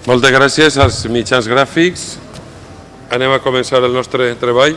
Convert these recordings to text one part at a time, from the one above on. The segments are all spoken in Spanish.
Moltes gràcies als mitjans gràfics. Anem a començar el nostre treball.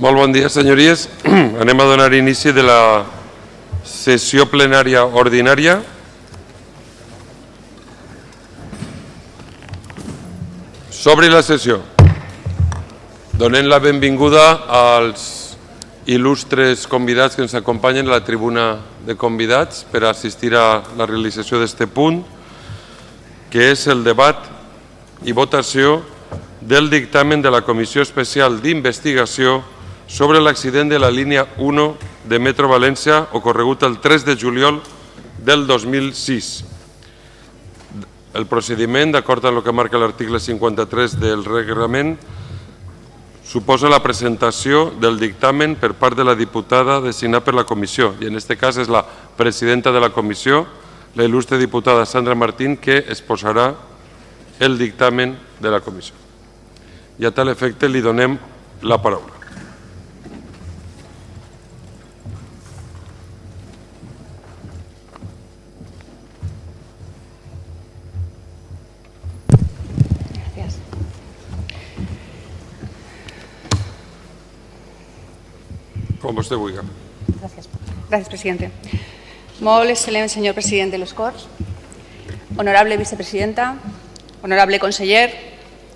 Molt bon dia, senyories. Anem a donar inici de la sessió plenària ordinària. S'obri la sessió. Donem la benvinguda als il·lustres convidats que ens acompanyen a la tribuna de convidats per assistir a la realització d'aquest punt, que és el debat i votació del dictamen de la Comissió Especial d'Investigació sobre l'accident de la línia 1 de Metro València ocorregut el 3 de juliol del 2006. El procediment, d'acord amb el que marca l'article 53 del reglament, suposa la presentació del dictamen per part de la diputada designada per la comissió, i en aquest cas és la presidenta de la comissió, la il·lustre diputada Sandra Martín, que exposarà el dictamen de la comissió. I a tal efecte li donem la paraula. Com vostè vulgui. Gracias, presidente. Molt excel·lent, senyor president de les Corts, honorable vicepresidenta, honorable conseller,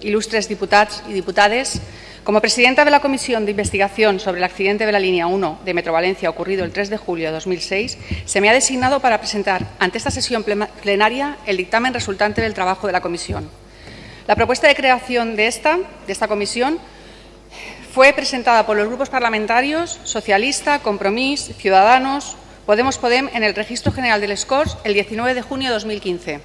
ilustres diputats y diputades. Como presidenta de la Comisión de Investigación sobre el accidente de la línea 1 de Metro Valencia ocurrido el 3 de julio de 2006, se me ha designado para presentar ante esta sesión plenaria el dictamen resultante del trabajo de la Comisión. La propuesta de creación de esta comisión fue presentada por los grupos parlamentarios Socialista, Compromís, Ciudadanos, Podem en el Registro General de les Corts el 19 de junio de 2015.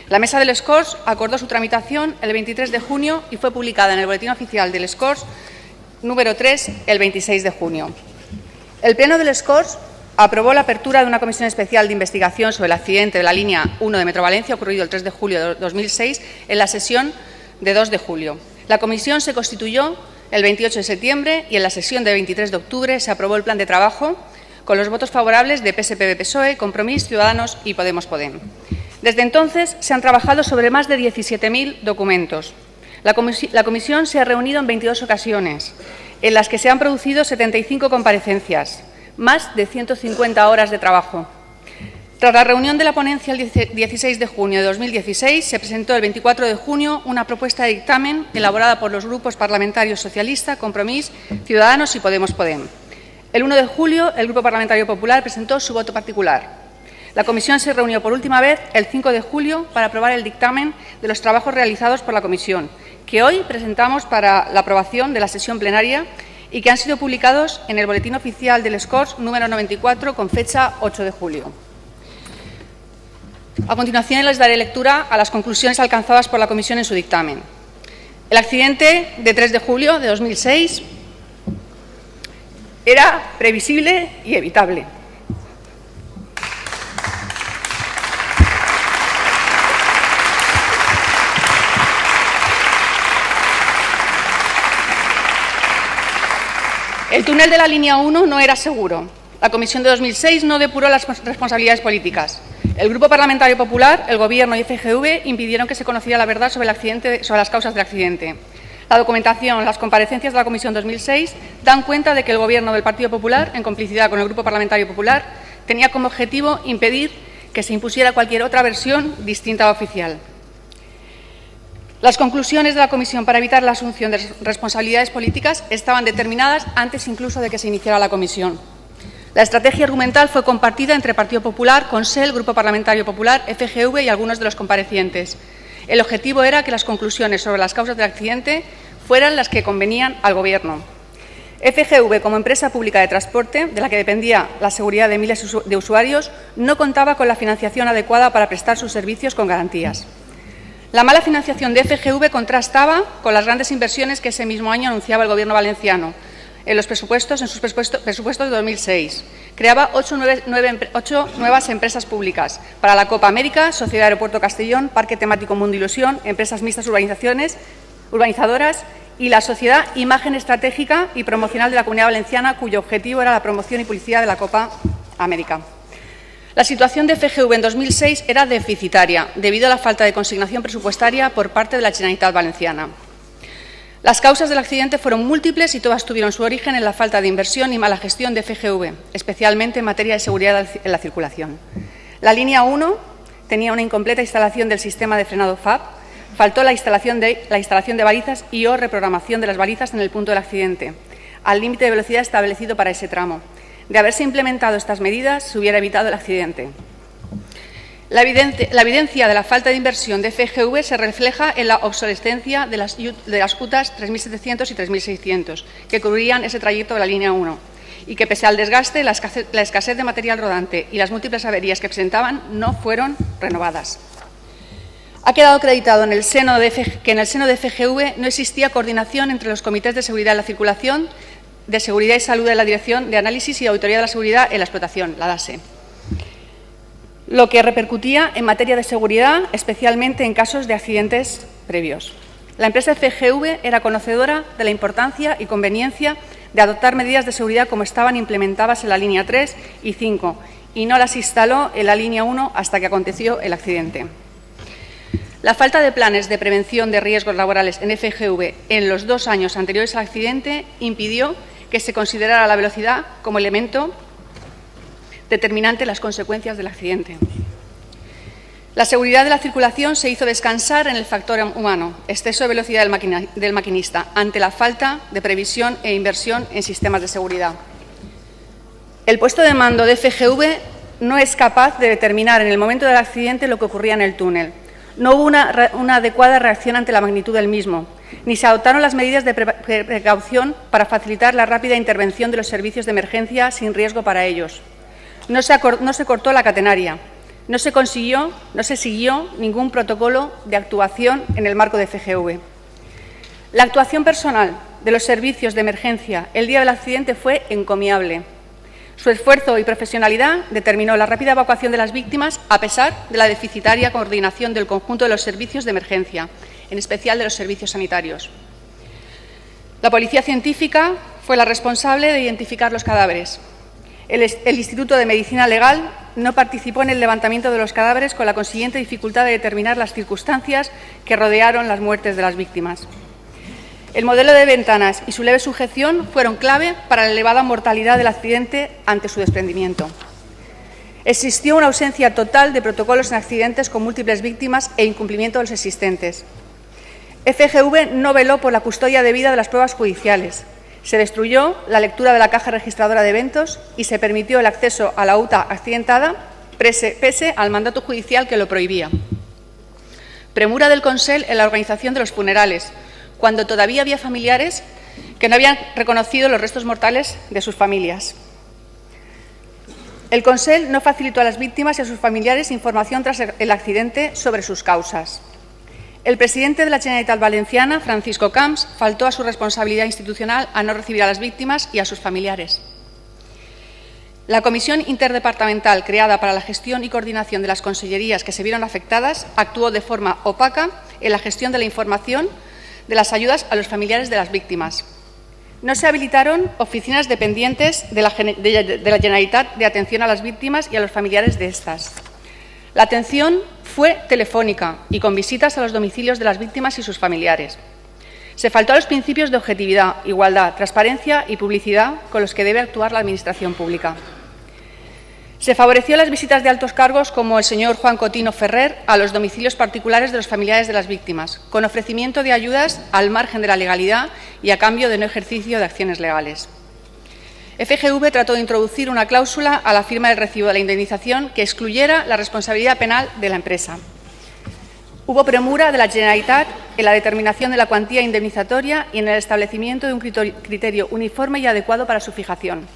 La Mesa de les Corts acordó su tramitación el 23 de junio y fue publicada en el Boletín Oficial de les Corts número 3 el 26 de junio. El Pleno de les Corts aprobó la apertura de una comisión especial de investigación sobre el accidente de la línea 1 de Metro Valencia ocurrido el 3 de julio de 2006 en la sesión de 2 de julio. La comisión se constituyó el 28 de septiembre y en la sesión del 23 de octubre se aprobó el plan de trabajo con los votos favorables de PSPB-PSOE, Compromís, Ciudadanos y Podem. Desde entonces se han trabajado sobre más de 17.000 documentos. La comisión se ha reunido en 22 ocasiones, en las que se han producido 75 comparecencias, más de 150 horas de trabajo. Tras la reunión de la ponencia el 16 de junio de 2016, se presentó el 24 de junio una propuesta de dictamen elaborada por los grupos parlamentarios Socialista, Compromís, Ciudadanos y Podem. El 1 de julio, el Grupo Parlamentario Popular presentó su voto particular. La comisión se reunió por última vez el 5 de julio para aprobar el dictamen de los trabajos realizados por la comisión, que hoy presentamos para la aprobación de la sesión plenaria y que han sido publicados en el Boletín Oficial de les Corts número 94 con fecha 8 de julio. A continuación les daré lectura a las conclusiones alcanzadas por la comisión en su dictamen. El accidente de 3 de julio de 2006 era previsible y evitable. El túnel de la línea 1 no era seguro. La comisión de 2006 no depuró las responsabilidades políticas. El Grupo Parlamentario Popular, el Gobierno y FGV impidieron que se conociera la verdad sobre el accidente, sobre las causas del accidente. La documentación, las comparecencias de la Comisión 2006 dan cuenta de que el Gobierno del Partido Popular, en complicidad con el Grupo Parlamentario Popular, tenía como objetivo impedir que se impusiera cualquier otra versión distinta a la oficial. Las conclusiones de la Comisión para evitar la asunción de responsabilidades políticas estaban determinadas antes incluso de que se iniciara la Comisión. La estrategia argumental fue compartida entre Partido Popular, Consell, Grupo Parlamentario Popular, FGV y algunos de los comparecientes. El objetivo era que las conclusiones sobre las causas del accidente fueran las que convenían al Gobierno. FGV, como empresa pública de transporte, de la que dependía la seguridad de miles de usuarios, no contaba con la financiación adecuada para prestar sus servicios con garantías. La mala financiación de FGV contrastaba con las grandes inversiones que ese mismo año anunciaba el Gobierno valenciano en sus presupuestos de 2006. Creaba 8 nuevas empresas públicas para la Copa América, Sociedad Aeropuerto Castellón, Parque Temático Mundo Ilusión, Empresas Mixtas Urbanizadoras y la Sociedad Imagen Estratégica y Promocional de la Comunidad Valenciana, cuyo objetivo era la promoción y publicidad de la Copa América. La situación de FGV en 2006 era deficitaria, debido a la falta de consignación presupuestaria por parte de la Generalitat Valenciana. Las causas del accidente fueron múltiples y todas tuvieron su origen en la falta de inversión y mala gestión de FGV, especialmente en materia de seguridad en la circulación. La línea 1 tenía una incompleta instalación del sistema de frenado FAB, faltó la instalación de balizas y o reprogramación de las balizas en el punto del accidente, al límite de velocidad establecido para ese tramo. De haberse implementado estas medidas, se hubiera evitado el accidente. La evidencia de la falta de inversión de FGV se refleja en la obsolescencia de las UTAs 3700 y 3600, que cubrían ese trayecto de la línea 1, y que, pese al desgaste, la escasez de material rodante y las múltiples averías que presentaban, no fueron renovadas. Ha quedado acreditado que en el seno de FGV no existía coordinación entre los comités de seguridad en la circulación, de Seguridad y Salud de la Dirección de Análisis y Auditoría de la Seguridad en la Explotación, la DASE, lo que repercutía en materia de seguridad, especialmente en casos de accidentes previos. La empresa FGV era conocedora de la importancia y conveniencia de adoptar medidas de seguridad como estaban implementadas en la línea 3 y 5 y no las instaló en la línea 1 hasta que aconteció el accidente. La falta de planes de prevención de riesgos laborales en FGV en los 2 años anteriores al accidente impidió que se considerara la velocidad como elemento determinante en las consecuencias del accidente. La seguridad de la circulación se hizo descansar en el factor humano, exceso de velocidad del maquinista, ante la falta de previsión e inversión en sistemas de seguridad. El puesto de mando de FGV no es capaz de determinar en el momento del accidente lo que ocurría en el túnel. No hubo una adecuada reacción ante la magnitud del mismo, ni se adoptaron las medidas de precaución para facilitar la rápida intervención de los servicios de emergencia sin riesgo para ellos. No se cortó la catenaria, no se siguió ningún protocolo de actuación en el marco de FGV. La actuación personal de los servicios de emergencia el día del accidente fue encomiable. Su esfuerzo y profesionalidad determinó la rápida evacuación de las víctimas a pesar de la deficitaria coordinación del conjunto de los servicios de emergencia, en especial de los servicios sanitarios. La Policía Científica fue la responsable de identificar los cadáveres. El Instituto de Medicina Legal no participó en el levantamiento de los cadáveres con la consiguiente dificultad de determinar las circunstancias que rodearon las muertes de las víctimas. El modelo de ventanas y su leve sujeción fueron clave para la elevada mortalidad del accidente ante su desprendimiento. Existió una ausencia total de protocolos en accidentes con múltiples víctimas e incumplimiento de los existentes. FGV no veló por la custodia debida de las pruebas judiciales. Se destruyó la lectura de la caja registradora de eventos y se permitió el acceso a la UTA accidentada pese al mandato judicial que lo prohibía. Premura del Consell en la organización de los funerales, cuando todavía había familiares que no habían reconocido los restos mortales de sus familias. El Consell no facilitó a las víctimas y a sus familiares información tras el accidente sobre sus causas. El presidente de la Generalitat Valenciana, Francisco Camps, faltó a su responsabilidad institucional a no recibir a las víctimas y a sus familiares. La Comisión Interdepartamental creada para la gestión y coordinación de las consellerías que se vieron afectadas actuó de forma opaca en la gestión de la información de las ayudas a los familiares de las víctimas. No se habilitaron oficinas dependientes de la Generalitat de atención a las víctimas y a los familiares de estas. La atención fue telefónica y con visitas a los domicilios de las víctimas y sus familiares. Se faltó a los principios de objetividad, igualdad, transparencia y publicidad con los que debe actuar la Administración pública. Se favoreció las visitas de altos cargos como el señor Juan Cotino Ferrer a los domicilios particulares de los familiares de las víctimas, con ofrecimiento de ayudas al margen de la legalidad y a cambio de no ejercicio de acciones legales. FGV trató de introducir una cláusula a la firma del recibo de la indemnización que excluyera la responsabilidad penal de la empresa. Hubo premura de la Generalitat en la determinación de la cuantía indemnizatoria y en el establecimiento de un criterio uniforme y adecuado para su fijación.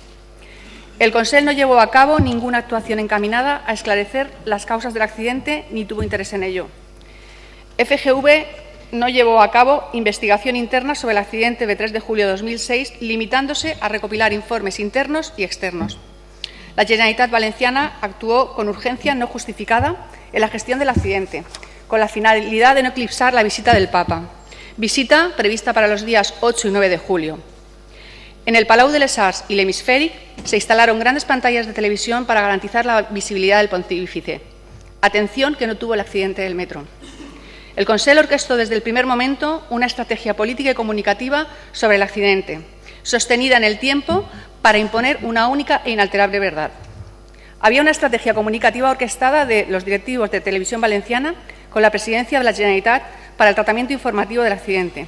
El Consell no llevó a cabo ninguna actuación encaminada a esclarecer las causas del accidente ni tuvo interés en ello. FGV no llevó a cabo investigación interna sobre el accidente de 3 de julio de 2006, limitándose a recopilar informes internos y externos. La Generalitat Valenciana actuó con urgencia no justificada en la gestión del accidente, con la finalidad de no eclipsar la visita del Papa, visita prevista para los días 8 y 9 de julio. En el Palau de les Arts y l'Hemisfèric se instalaron grandes pantallas de televisión para garantizar la visibilidad del pontífice. Atención que no tuvo el accidente del metro. El Consell orquestó desde el primer momento una estrategia política y comunicativa sobre el accidente, sostenida en el tiempo para imponer una única e inalterable verdad. Había una estrategia comunicativa orquestada de los directivos de Televisión Valenciana con la presidencia de la Generalitat para el tratamiento informativo del accidente.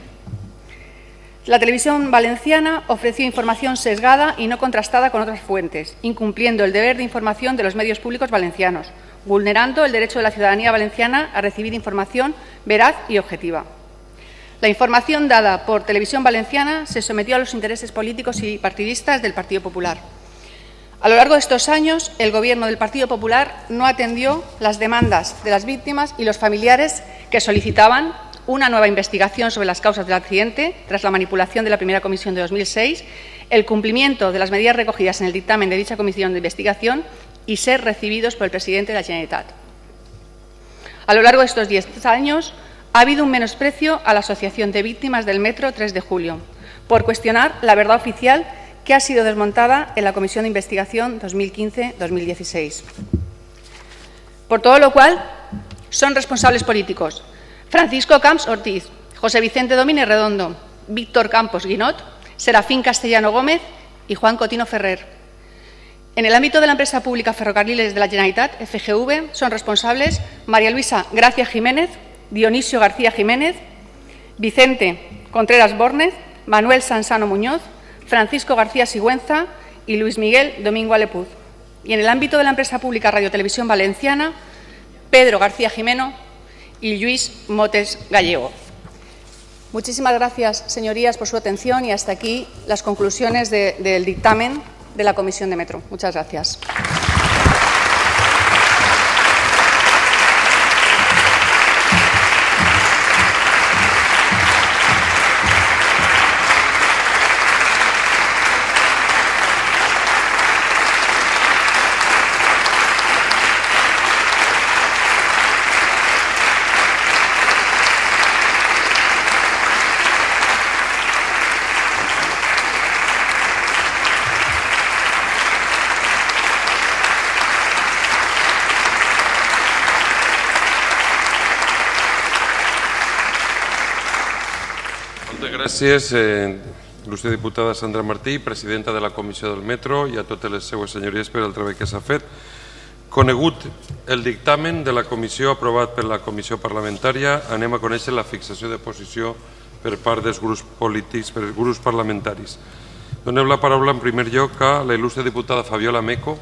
La Televisión Valenciana ofreció información sesgada y no contrastada con otras fuentes, incumpliendo el deber de información de los medios públicos valencianos, vulnerando el derecho de la ciudadanía valenciana a recibir información veraz y objetiva. La información dada por Televisión Valenciana se sometió a los intereses políticos y partidistas del Partido Popular. A lo largo de estos años, el Gobierno del Partido Popular no atendió las demandas de las víctimas y los familiares que solicitaban una nueva investigación sobre las causas del accidente tras la manipulación de la primera comisión de 2006, el cumplimiento de las medidas recogidas en el dictamen de dicha comisión de investigación y ser recibidos por el presidente de la Generalitat. A lo largo de estos 10 años ha habido un menosprecio a la Asociación de Víctimas del Metro 3 de julio por cuestionar la verdad oficial que ha sido desmontada en la Comisión de Investigación 2015-2016. Por todo lo cual, son responsables políticos Francisco Camps Ortiz, José Vicente Domínguez Redondo, Víctor Campos Guinot, Serafín Castellano Gómez y Juan Cotino Ferrer. En el ámbito de la empresa pública Ferrocarriles de la Generalitat, FGV, son responsables María Luisa Gracia Jiménez, Dionisio García Jiménez, Vicente Contreras Bornez, Manuel Sansano Muñoz, Francisco García Sigüenza y Luis Miguel Domingo Alepuz. Y en el ámbito de la empresa pública Radio Televisión Valenciana, Pedro García Jimeno y Lluís Motes Gallego. Muchísimas gracias, señorías, por su atención y hasta aquí las conclusiones del dictamen de la Comisión de Metro. Muchas gracias. Gràcies, il·lustre diputada Sandra Martí, presidenta de la Comissió del Metro, i a totes les seues senyories per al treball que s'ha fet. Conegut el dictamen de la comissió aprovat per la comissió parlamentària, anem a conèixer la fixació de posició per part dels grups polítics, per grups parlamentaris. Donem la paraula en primer lloc a la il·lustre diputada Fabiola Meco,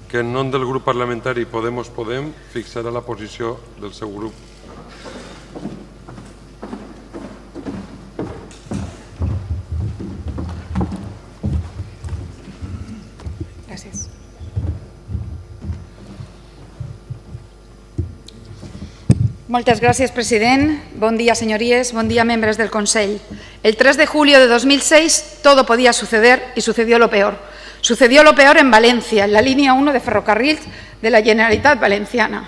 que en nom del grup parlamentari Podemos Podem fixarà la posició del seu grup. Moltes gràcies, president. Bon dia, señorías. Bon dia, membres del Consell. El 3 de julio de 2006 todo podía suceder y sucedió lo peor. Sucedió lo peor en Valencia, en la línea 1 de ferrocarrils de la Generalitat Valenciana.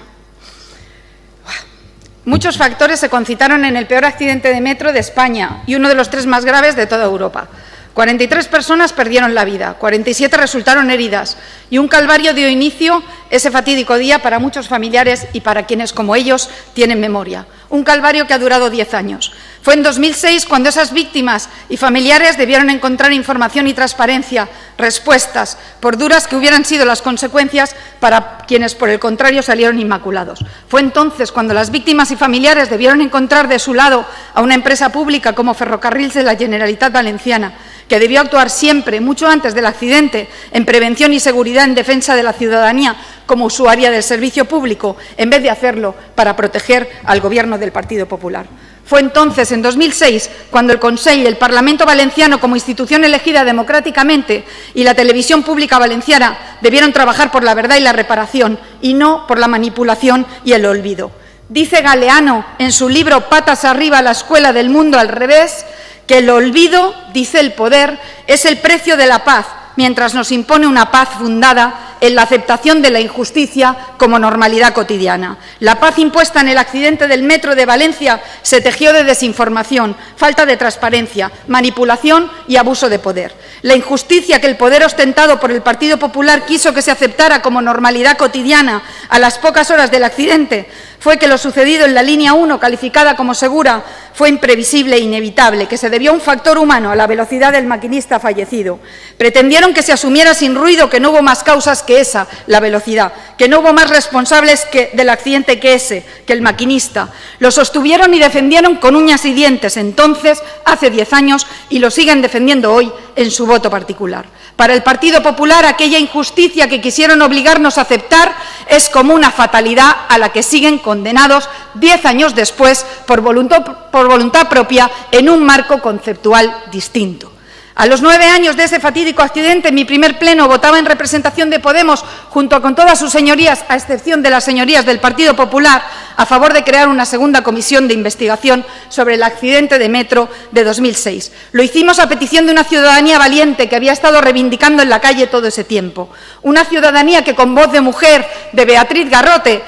Muchos factores se concitaron en el peor accidente de metro de España y uno de los 3 más graves de toda Europa. 43 personas perdieron la vida, 47 resultaron heridas y un calvario dio inicio ese fatídico día para muchos familiares y para quienes, como ellos, tienen memoria. Un calvario que ha durado 10 años. Fue en 2006 cuando esas víctimas y familiares debieron encontrar información y transparencia, respuestas, por duras que hubieran sido las consecuencias para quienes, por el contrario, salieron inmaculados. Fue entonces cuando las víctimas y familiares debieron encontrar de su lado a una empresa pública como Ferrocarrils de la Generalitat Valenciana, que debió actuar siempre, mucho antes del accidente, en prevención y seguridad en defensa de la ciudadanía como usuaria del servicio público, en vez de hacerlo para proteger al Gobierno del Partido Popular. Fue entonces, en 2006, cuando el Consell y el Parlamento Valenciano, como institución elegida democráticamente, y la televisión pública valenciana debieron trabajar por la verdad y la reparación, y no por la manipulación y el olvido. Dice Galeano en su libro Patas arriba, la escuela del mundo al revés, que el olvido, dice el poder, es el precio de la paz, mientras nos impone una paz fundada en la aceptación de la injusticia como normalidad cotidiana. La paz impuesta en el accidente del metro de Valencia se tejió de desinformación, falta de transparencia, manipulación y abuso de poder. La injusticia que el poder ostentado por el Partido Popular quiso que se aceptara como normalidad cotidiana a las pocas horas del accidente fue que lo sucedido en la línea 1, calificada como segura, fue imprevisible e inevitable, que se debió a un factor humano, a la velocidad del maquinista fallecido. Pretendieron que se asumiera sin ruido que no hubo más causas que esa, la velocidad, que no hubo más responsables del accidente que ese, que el maquinista. Lo sostuvieron y defendieron con uñas y dientes entonces, hace 10 años, y lo siguen defendiendo hoy en su voto particular. Para el Partido Popular, aquella injusticia que quisieron obligarnos a aceptar es como una fatalidad a la que siguen condenados 10 años después por voluntad propia en un marco conceptual distinto. A los 9 años de ese fatídico accidente, en mi primer pleno votaba en representación de Podemos, junto con todas sus señorías, a excepción de las señorías del Partido Popular, a favor de crear una segunda comisión de investigación sobre el accidente de metro de 2006. Lo hicimos a petición de una ciudadanía valiente que había estado reivindicando en la calle todo ese tiempo. Una ciudadanía que, con voz de mujer, de Beatriz Garrote,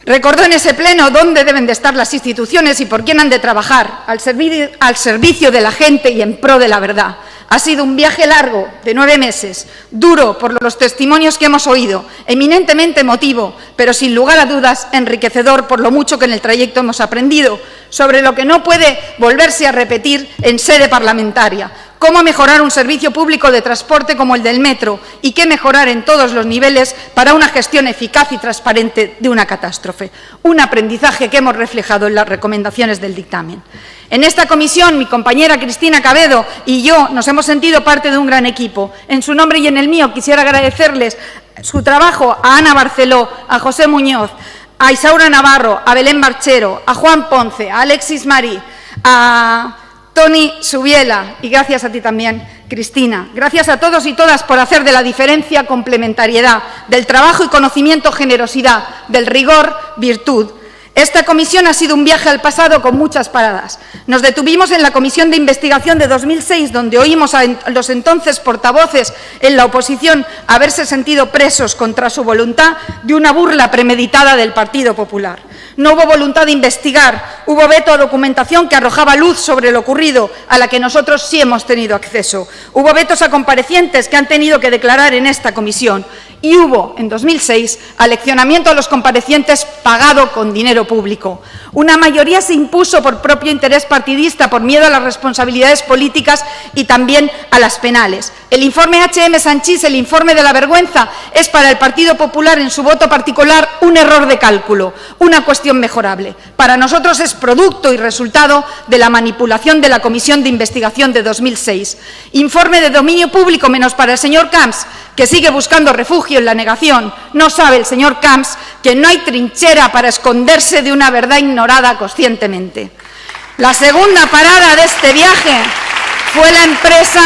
recordó en ese pleno dónde deben de estar las instituciones y por quién han de trabajar, al servicio de la gente y en pro de la verdad. Ha sido un viaje largo, de 9 meses, duro por los testimonios que hemos oído, eminentemente emotivo, pero sin lugar a dudas enriquecedor por lo mucho que en el trayecto hemos aprendido, sobre lo que no puede volverse a repetir en sede parlamentaria. Cómo mejorar un servicio público de transporte como el del metro y qué mejorar en todos los niveles para una gestión eficaz y transparente de una catástrofe. Un aprendizaje que hemos reflejado en las recomendaciones del dictamen. En esta comisión, mi compañera Cristina Cabedo y yo nos hemos sentido parte de un gran equipo. En su nombre y en el mío quisiera agradecerles su trabajo a Ana Barceló, a José Muñoz, a Isaura Navarro, a Belén Barchero, a Juan Ponce, a Alexis Marí, a Toni Subiela, y gracias a ti también, Cristina. Gracias a todos y todas por hacer de la diferencia complementariedad, del trabajo y conocimiento generosidad, del rigor virtud. Esta comisión ha sido un viaje al pasado con muchas paradas. Nos detuvimos en la comisión de investigación de 2006, donde oímos a los entonces portavoces en la oposición haberse sentido presos contra su voluntad de una burla premeditada del Partido Popular. No hubo voluntad de investigar, hubo veto a documentación que arrojaba luz sobre lo ocurrido, a la que nosotros sí hemos tenido acceso. Hubo vetos a comparecientes que han tenido que declarar en esta comisión. Y hubo, en 2006, aleccionamiento a los comparecientes pagado con dinero público. Una mayoría se impuso por propio interés partidista, por miedo a las responsabilidades políticas y también a las penales. El informe H.M. Sanchís, el informe de la vergüenza, es para el Partido Popular en su voto particular un error de cálculo, una cuestión mejorable. Para nosotros es producto y resultado de la manipulación de la Comisión de Investigación de 2006. Informe de dominio público menos para el señor Camps, que sigue buscando refugio en la negación. No sabe el señor Camps que no hay trinchera para esconderse de una verdad ignorada conscientemente. La segunda parada de este viaje fue la empresa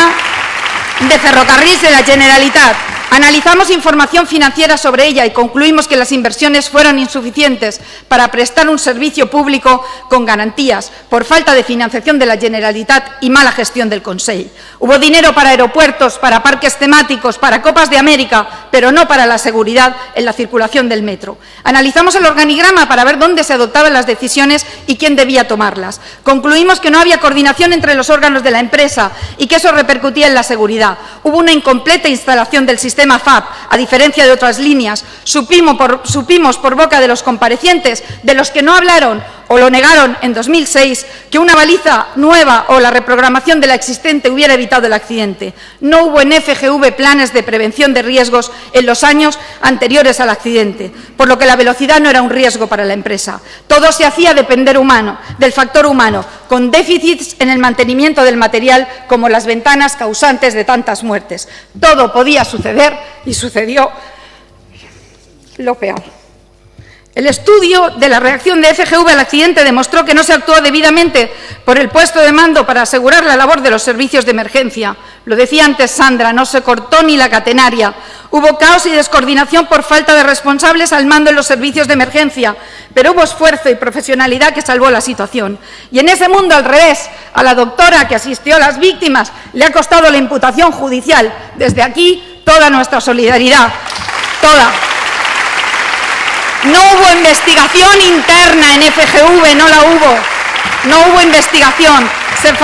de ferrocarriles de la Generalitat. Analizamos información financiera sobre ella y concluimos que las inversiones fueron insuficientes para prestar un servicio público con garantías por falta de financiación de la Generalitat y mala gestión del Consell. Hubo dinero para aeropuertos, para parques temáticos, para Copas de América, pero no para la seguridad en la circulación del metro. Analizamos el organigrama para ver dónde se adoptaban las decisiones y quién debía tomarlas. Concluimos que no había coordinación entre los órganos de la empresa y que eso repercutía en la seguridad. Hubo una incompleta instalación del sistema sistema FAP, a diferencia de otras líneas. Supimos por boca de los comparecientes, de los que no hablaron o lo negaron en 2006, que una baliza nueva o la reprogramación de la existente hubiera evitado el accidente. No hubo en FGV planes de prevención de riesgos en los años anteriores al accidente, por lo que la velocidad no era un riesgo para la empresa. Todo se hacía depender del factor humano, con déficits en el mantenimiento del material como las ventanas causantes de tantas muertes. Todo podía suceder y sucedió lo peor. El estudio de la reacción de FGV al accidente demostró que no se actuó debidamente por el puesto de mando para asegurar la labor de los servicios de emergencia. Lo decía antes Sandra, no se cortó ni la catenaria. Hubo caos y descoordinación por falta de responsables al mando en los servicios de emergencia, pero hubo esfuerzo y profesionalidad que salvó la situación. Y en ese mundo al revés, a la doctora que asistió a las víctimas le ha costado la imputación judicial. Desde aquí, toda nuestra solidaridad, toda. No hubo investigación interna en FGV, no la hubo. No hubo investigación. Se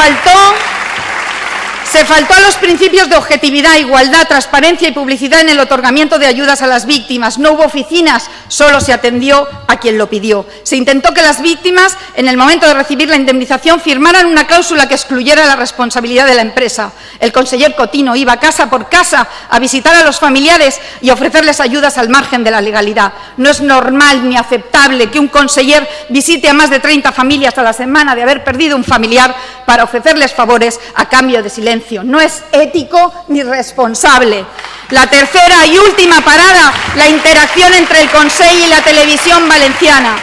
faltó a los principios de objetividad, igualdad, transparencia y publicidad en el otorgamiento de ayudas a las víctimas. No hubo oficinas, solo se atendió a quien lo pidió. Se intentó que las víctimas, en el momento de recibir la indemnización, firmaran una cláusula que excluyera la responsabilidad de la empresa. El conseller Cotino iba casa por casa a visitar a los familiares y ofrecerles ayudas al margen de la legalidad. No es normal ni aceptable que un conseller visite a más de 30 familias a la semana de haber perdido un familiar para ofrecerles favores a cambio de silencio. No es ético ni responsable. La tercera y última parada, la interacción entre el Consell y la televisión valenciana,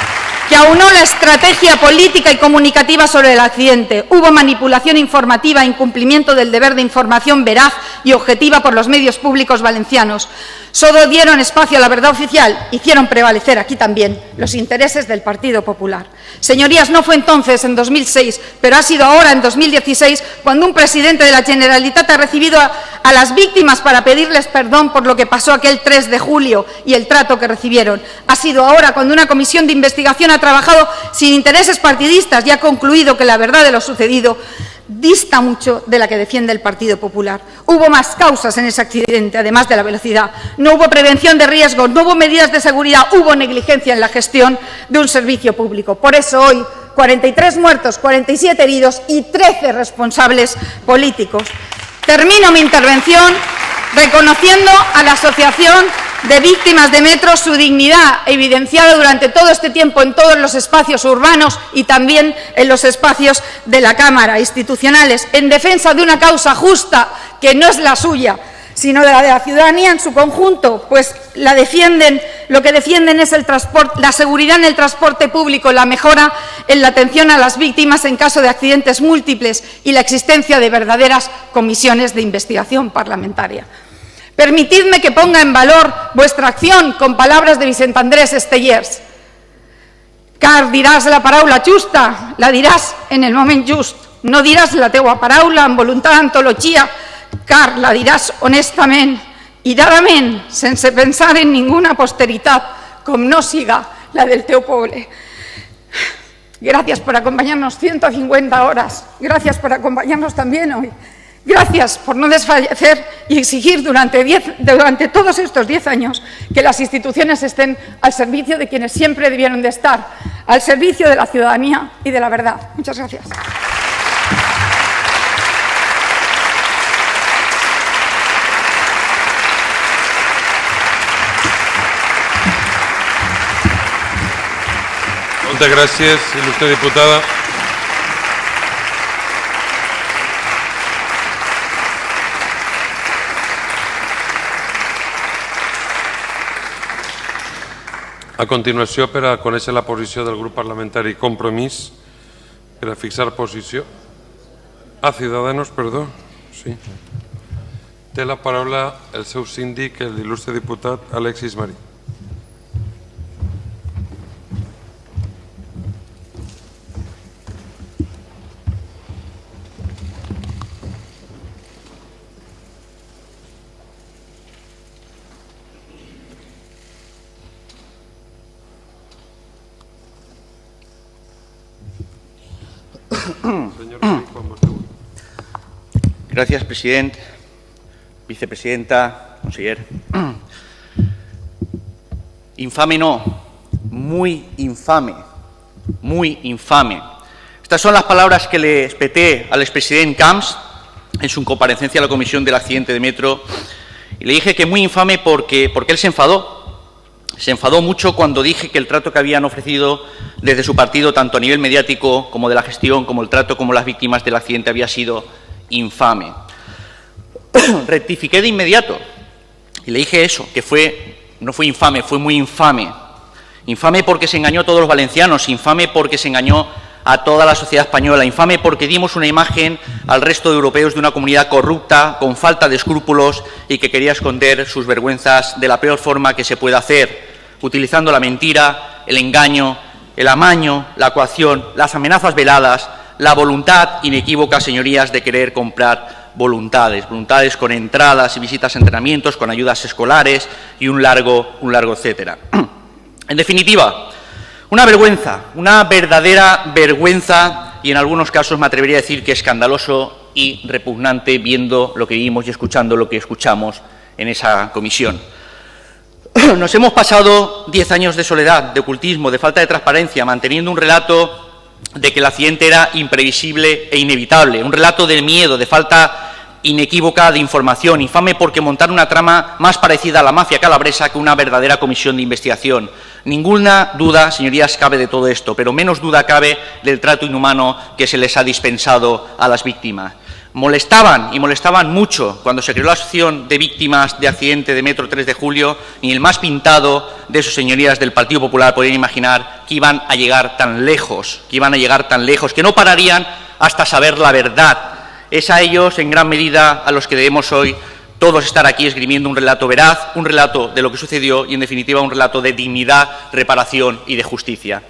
que aunó la estrategia política y comunicativa sobre el accidente. Hubo manipulación informativa e incumplimiento del deber de información veraz y objetiva por los medios públicos valencianos. Solo dieron espacio a la verdad oficial, hicieron prevalecer aquí también los intereses del Partido Popular. Señorías, no fue entonces, en 2006, pero ha sido ahora, en 2016, cuando un presidente de la Generalitat ha recibido a las víctimas para pedirles perdón por lo que pasó aquel 3 de julio y el trato que recibieron. Ha sido ahora cuando una comisión de investigación ha trabajado sin intereses partidistas y ha concluido que la verdad de lo sucedido dista mucho de la que defiende el Partido Popular. Hubo más causas en ese accidente, además de la velocidad. No hubo prevención de riesgos, no hubo medidas de seguridad, hubo negligencia en la gestión de un servicio público. Por eso hoy, 43 muertos, 47 heridos y 13 responsables políticos. Termino mi intervención reconociendo a la Asociación de Víctimas de Metro su dignidad evidenciada durante todo este tiempo en todos los espacios urbanos y también en los espacios de la Cámara, institucionales, en defensa de una causa justa que no es la suya, sino de la ciudadanía en su conjunto, pues lo que defienden es el transporte, la seguridad en el transporte público, la mejora en la atención a las víctimas en caso de accidentes múltiples y la existencia de verdaderas comisiones de investigación parlamentaria. Permitidme que ponga en valor vuestra acción con palabras de Vicent Andrés Estellers. Car diràs la paraula justa, la diràs en el moment just. No diràs la teua paraula amb voluntat d'antologia, car la diràs honestament i darament, sense pensar en ninguna posteritat, com no siga la del teu poble. Gracias por acompañarnos 150 horas. Gracias por acompañarnos también hoy. Gracias por no desfallecer y exigir durante todos estos 10 años que las instituciones estén al servicio de quienes siempre debieron de estar, al servicio de la ciudadanía y de la verdad. Muchas gracias. Muchas gracias, ilustre diputada. A continuació, per a conèixer la posició del grup parlamentari Compromís, per a fixar posició... Ciudadanos, perdó. Sí. Té la paraula el seu síndic, l'il·lustre diputat Alexis Marí. Gracias, president. vicepresidenta, conseller. Infame no, muy infame, muy infame. Estas son las palabras que le espeté al expresidente Camps en su comparecencia a la comisión del accidente de metro, y le dije que muy infame porque él se enfadó. Se enfadó mucho cuando dije que el trato que habían ofrecido desde su partido, tanto a nivel mediático como de la gestión, como el trato como las víctimas del accidente, había sido infame. Rectifiqué de inmediato y le dije eso, que no fue infame, fue muy infame. Infame porque se engañó a todos los valencianos, infame porque se engañó a toda la sociedad española, infame porque dimos una imagen al resto de europeos de una comunidad corrupta, con falta de escrúpulos y que quería esconder sus vergüenzas de la peor forma que se puede hacer, utilizando la mentira, el engaño, el amaño, la coacción, las amenazas veladas, la voluntad inequívoca, señorías, de querer comprar voluntades con entradas y visitas a entrenamientos, con ayudas escolares y un largo etcétera. En definitiva, una vergüenza, una verdadera vergüenza, y en algunos casos me atrevería a decir que escandaloso y repugnante, viendo lo que vimos y escuchando lo que escuchamos en esa comisión. Nos hemos pasado 10 años de soledad, de ocultismo, de falta de transparencia, manteniendo un relato de que el accidente era imprevisible e inevitable, un relato de miedo, de falta inequívoca de información, infame porque montar una trama más parecida a la mafia calabresa que una verdadera comisión de investigación. Ninguna duda, señorías, cabe de todo esto, pero menos duda cabe del trato inhumano que se les ha dispensado a las víctimas. Molestaban, y molestaban mucho, cuando se creó la Asociación de Víctimas de Accidente de Metro 3 de Julio, ni el más pintado de sus señorías del Partido Popular podían imaginar que iban a llegar tan lejos, que no pararían hasta saber la verdad. Es a ellos, en gran medida, a los que debemos hoy todos estar aquí esgrimiendo un relato veraz, un relato de lo que sucedió y, en definitiva, un relato de dignidad, reparación y de justicia.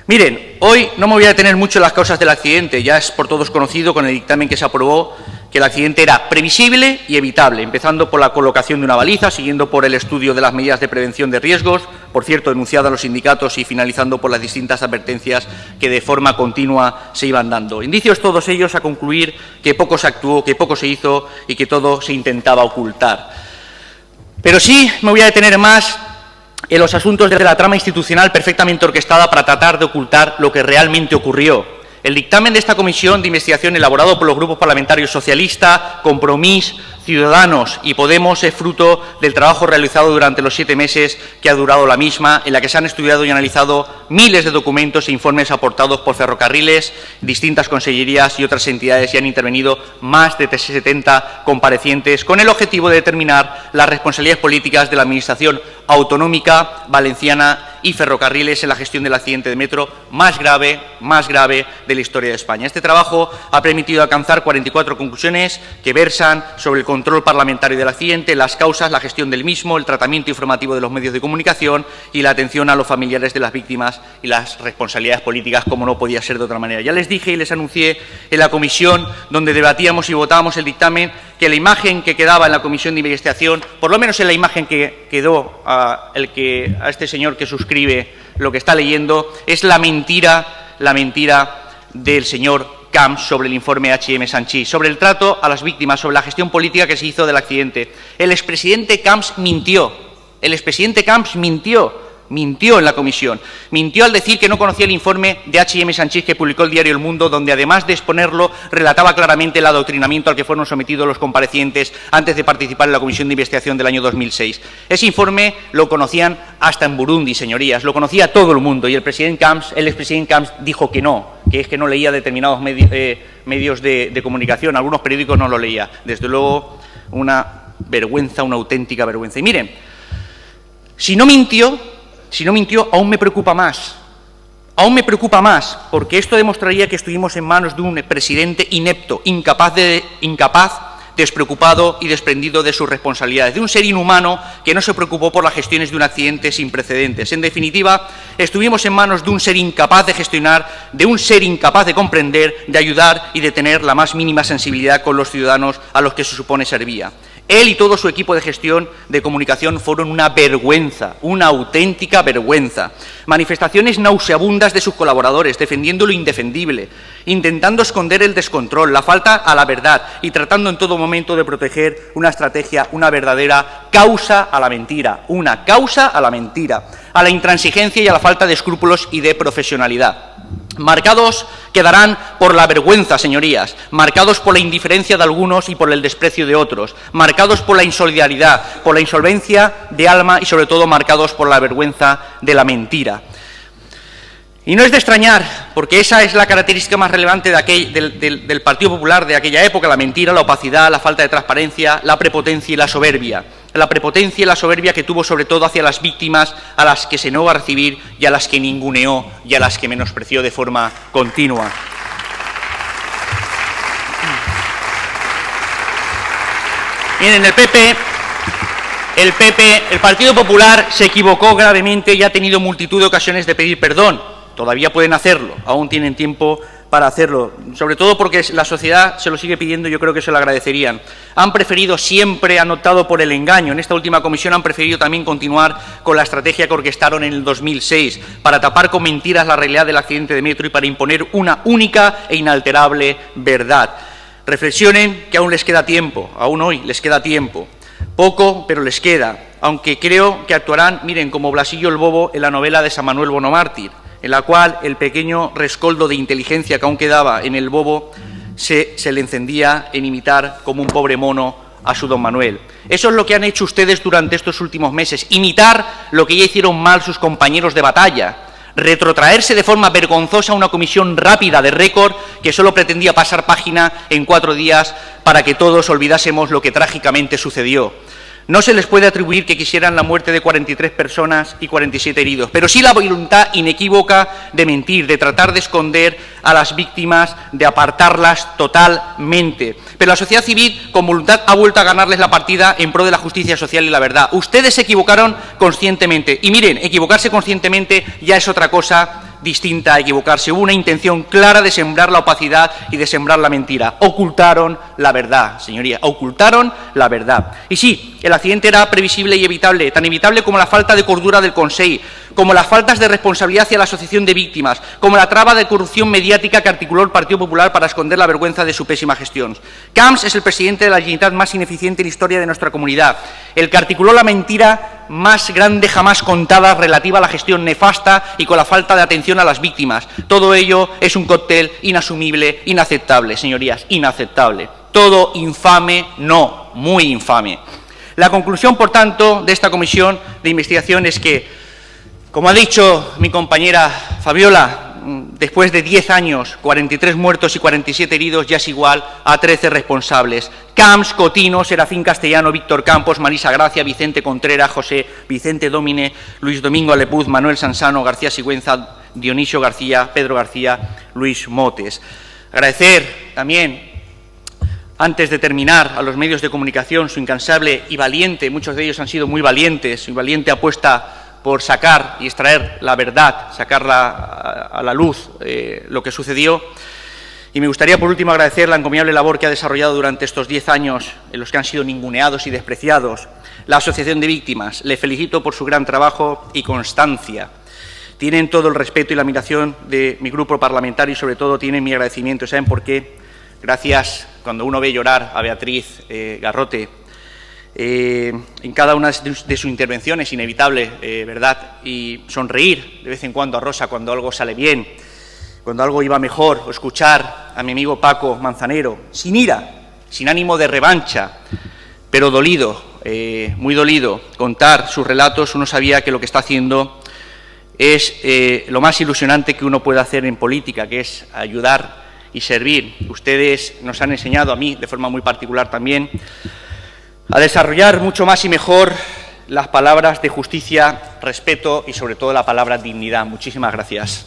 Miren, hoy no me voy a detener mucho en las causas del accidente, ya es por todos conocido con el dictamen que se aprobó que el accidente era previsible y evitable, empezando por la colocación de una baliza, siguiendo por el estudio de las medidas de prevención de riesgos, por cierto, denunciada a los sindicatos, y finalizando por las distintas advertencias que de forma continua se iban dando. Indicios todos ellos a concluir que poco se actuó, que poco se hizo y que todo se intentaba ocultar. Pero sí me voy a detener más en los asuntos de la trama institucional perfectamente orquestada para tratar de ocultar lo que realmente ocurrió. El dictamen de esta comisión de investigación, elaborado por los grupos parlamentarios Socialista, Compromís, Ciudadanos y Podemos, es fruto del trabajo realizado durante los 7 meses que ha durado la misma, en la que se han estudiado y analizado miles de documentos e informes aportados por Ferrocarriles, distintas consellerías y otras entidades, y han intervenido más de 70 comparecientes con el objetivo de determinar las responsabilidades políticas de la Administración autonómica valenciana y Ferrocarriles en la gestión del accidente de metro más grave de la historia de España. Este trabajo ha permitido alcanzar 44 conclusiones que versan sobre el control parlamentario del accidente, las causas, la gestión del mismo, el tratamiento informativo de los medios de comunicación y la atención a los familiares de las víctimas y las responsabilidades políticas, como no podía ser de otra manera. Ya les dije y les anuncié en la comisión donde debatíamos y votábamos el dictamen que la imagen que quedaba en la comisión de investigación, por lo menos en la imagen que quedó a este señor que suscribe lo que está leyendo, es la mentira del señor Camps sobre el informe H.M. Sanchis, sobre el trato a las víctimas, sobre la gestión política que se hizo del accidente. El expresidente Camps mintió. Mintió en la comisión. Mintió al decir que no conocía el informe de H.M. Sanchis que publicó el diario El Mundo, donde, además de exponerlo, relataba claramente el adoctrinamiento al que fueron sometidos los comparecientes antes de participar en la comisión de investigación del año 2006. Ese informe lo conocían hasta en Burundi, señorías, lo conocía todo el mundo, y el expresidente Camps dijo que no, que es que no leía determinados medios de comunicación, algunos periódicos no lo leía. Desde luego, una vergüenza, una auténtica vergüenza. Y miren, si no mintió, aún me preocupa más. Porque esto demostraría que estuvimos en manos de un presidente inepto, incapaz, despreocupado y desprendido de sus responsabilidades, de un ser inhumano que no se preocupó por las gestiones de un accidente sin precedentes. En definitiva, estuvimos en manos de un ser incapaz de gestionar, de un ser incapaz de comprender, de ayudar y de tener la más mínima sensibilidad con los ciudadanos a los que se supone servía. Él y todo su equipo de gestión de comunicación fueron una vergüenza, una auténtica vergüenza. Manifestaciones nauseabundas de sus colaboradores, defendiendo lo indefendible, intentando esconder el descontrol, la falta a la verdad y tratando en todo momento de proteger una estrategia, una verdadera causa a la mentira, una causa a la mentira, a la intransigencia y a la falta de escrúpulos y de profesionalidad. Marcados quedarán por la vergüenza, señorías, marcados por la indiferencia de algunos y por el desprecio de otros, marcados por la insolidaridad, por la insolvencia de alma y, sobre todo, marcados por la vergüenza de la mentira. Y no es de extrañar, porque esa es la característica más relevante del Partido Popular de aquella época, la mentira, la opacidad, la falta de transparencia, la prepotencia y la soberbia. La prepotencia y la soberbia que tuvo sobre todo hacia las víctimas, a las que se negó a recibir y a las que ninguneó y a las que menospreció de forma continua. Miren, el Partido Popular se equivocó gravemente y ha tenido multitud de ocasiones de pedir perdón. Todavía pueden hacerlo, aún tienen tiempo para hacerlo, sobre todo porque la sociedad se lo sigue pidiendo y yo creo que se lo agradecerían. Han preferido siempre, han optado por el engaño. En esta última comisión han preferido también continuar con la estrategia que orquestaron en el 2006 para tapar con mentiras la realidad del accidente de metro y para imponer una única e inalterable verdad. Reflexionen que aún les queda tiempo, aún hoy les queda tiempo. Poco, pero les queda, aunque creo que actuarán, miren, como Blasillo el Bobo en la novela de San Manuel Bonomártir, en la cual el pequeño rescoldo de inteligencia que aún quedaba en el bobo se le encendía en imitar como un pobre mono a su don Manuel. Eso es lo que han hecho ustedes durante estos últimos meses, imitar lo que ya hicieron mal sus compañeros de batalla, retrotraerse de forma vergonzosa a una comisión rápida de récord que solo pretendía pasar página en 4 días para que todos olvidásemos lo que trágicamente sucedió. No se les puede atribuir que quisieran la muerte de 43 personas y 47 heridos, pero sí la voluntad inequívoca de mentir, de tratar de esconder a las víctimas, de apartarlas totalmente. Pero la sociedad civil, con voluntad, ha vuelto a ganarles la partida en pro de la justicia social y la verdad. Ustedes se equivocaron conscientemente. Y miren, equivocarse conscientemente ya es otra cosa distinta a equivocarse. Hubo una intención clara de sembrar la opacidad y de sembrar la mentira. Ocultaron la verdad, señoría, ocultaron la verdad. Y sí, el accidente era previsible y evitable, tan evitable como la falta de cordura del Consell, como las faltas de responsabilidad hacia la asociación de víctimas, como la traba de corrupción mediática que articuló el Partido Popular para esconder la vergüenza de su pésima gestión. Camps es el presidente de la Generalitat más ineficiente en la historia de nuestra comunidad, el que articuló la mentira más grande jamás contada relativa a la gestión nefasta y con la falta de atención a las víctimas. Todo ello es un cóctel inasumible, inaceptable, señorías, inaceptable. Todo infame, no, muy infame. La conclusión, por tanto, de esta comisión de investigación es que, como ha dicho mi compañera Fabiola, después de 10 años, 43 muertos y 47 heridos, ya es igual a 13 responsables. Camps, Cotino, Serafín Castellano, Víctor Campos, Marisa Gracia, Vicente Contreras, José Vicente Dómine, Luis Domingo Alepuz, Manuel Sansano, García Sigüenza, Dionisio García, Pedro García, Luis Motes. Agradecer también, antes de terminar, a los medios de comunicación su incansable y valiente, muchos de ellos han sido muy valientes, su valiente apuesta por sacar y extraer la verdad, sacarla a la luz lo que sucedió. Y me gustaría, por último, agradecer la encomiable labor que ha desarrollado durante estos 10 años en los que han sido ninguneados y despreciados la Asociación de Víctimas. Le felicito por su gran trabajo y constancia. Tienen todo el respeto y la admiración de mi grupo parlamentario y, sobre todo, tienen mi agradecimiento. ¿Saben por qué? Gracias, cuando uno ve llorar a Beatriz Garrote, en cada una de sus intervenciones, inevitable, ¿verdad? Y sonreír de vez en cuando a Rosa cuando algo sale bien, cuando algo iba mejor, o escuchar a mi amigo Paco Manzanero, sin ira, sin ánimo de revancha, pero dolido, muy dolido, contar sus relatos. Uno sabía que lo que está haciendo es lo más ilusionante que uno puede hacer en política, que es ayudar y servir. Ustedes nos han enseñado, a mí de forma muy particular también, a desarrollar mucho más y mejor las palabras de justicia, respeto y sobre todo la palabra dignidad. Muchísimas gracias.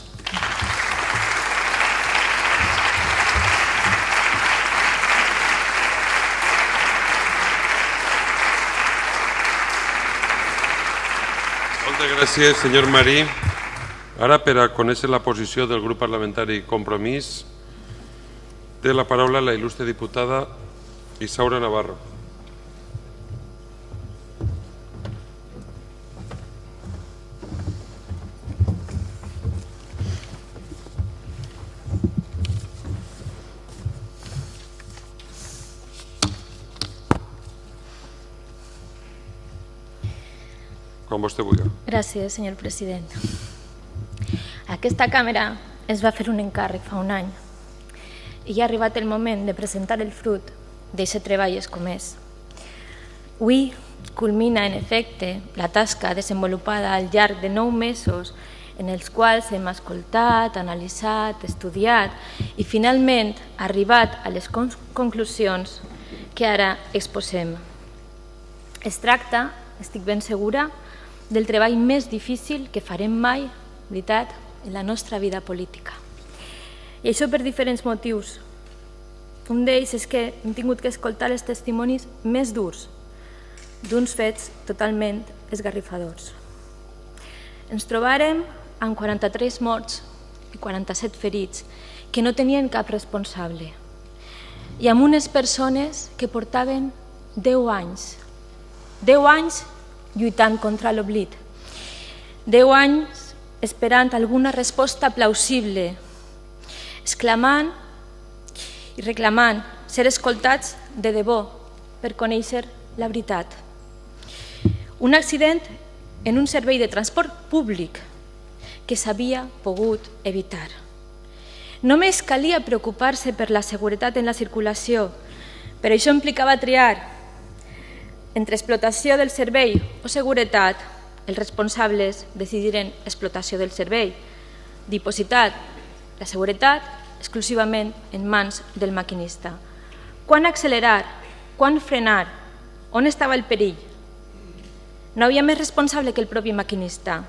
Moltes gràcies, senyor Marí. Ara, per a conèixer la posició del grup parlamentari Compromís, té la paraula la il·lustre diputada Isaura Navarro. quan vostè vulgui. Gràcies, senyor president. Aquesta càmera ens va fer un encàrrec fa un any i ha arribat el moment de presentar el fruit d'aquest treball escomès. Avui culmina, en efecte, la tasca desenvolupada al llarg de 9 mesos en els quals hem escoltat, analitzat, estudiat i finalment arribat a les conclusions que ara exposem. Es tracta, estic ben segura, del treball més difícil que farem mai, veritat, en la nostra vida política. I això per diferents motius. Un d'ells és que hem tingut que escoltar els testimonis més durs d'uns fets totalment esgarrifadors. Ens trobarem amb 43 morts i 47 ferits que no tenien cap responsable i amb unes persones que portaven 10 anys lluitant contra l'oblit, 10 anys esperant alguna resposta plausible, exclamant i reclamant ser escoltats de debò per conèixer la veritat. Un accident en un servei de transport públic que s'havia pogut evitar. Només calia preocupar-se per la seguretat en la circulació, però això implicava triar entre explotació del servei o seguretat. Els responsables decidiren explotació del servei, dipositat la seguretat exclusivament en mans del maquinista. Quan accelerar? Quan frenar? On estava el perill? No havia més responsable que el propi maquinista.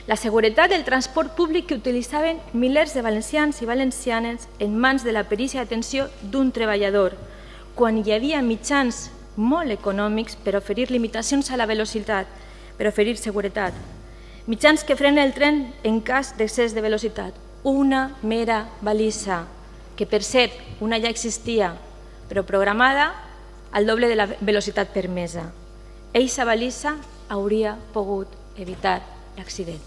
La seguretat del transport públic que utilitzaven milers de valencians i valencianes en mans de la perícia d'atenció d'un treballador, quan hi havia mitjans molt econòmics per oferir limitacions a la velocitat, per oferir seguretat. Mitjans que frenen el tren en cas d'excés de velocitat. Una mera balisa, que per cert, una ja existia, però programada al doble de la velocitat permesa. Eixa balisa hauria pogut evitar l'accident.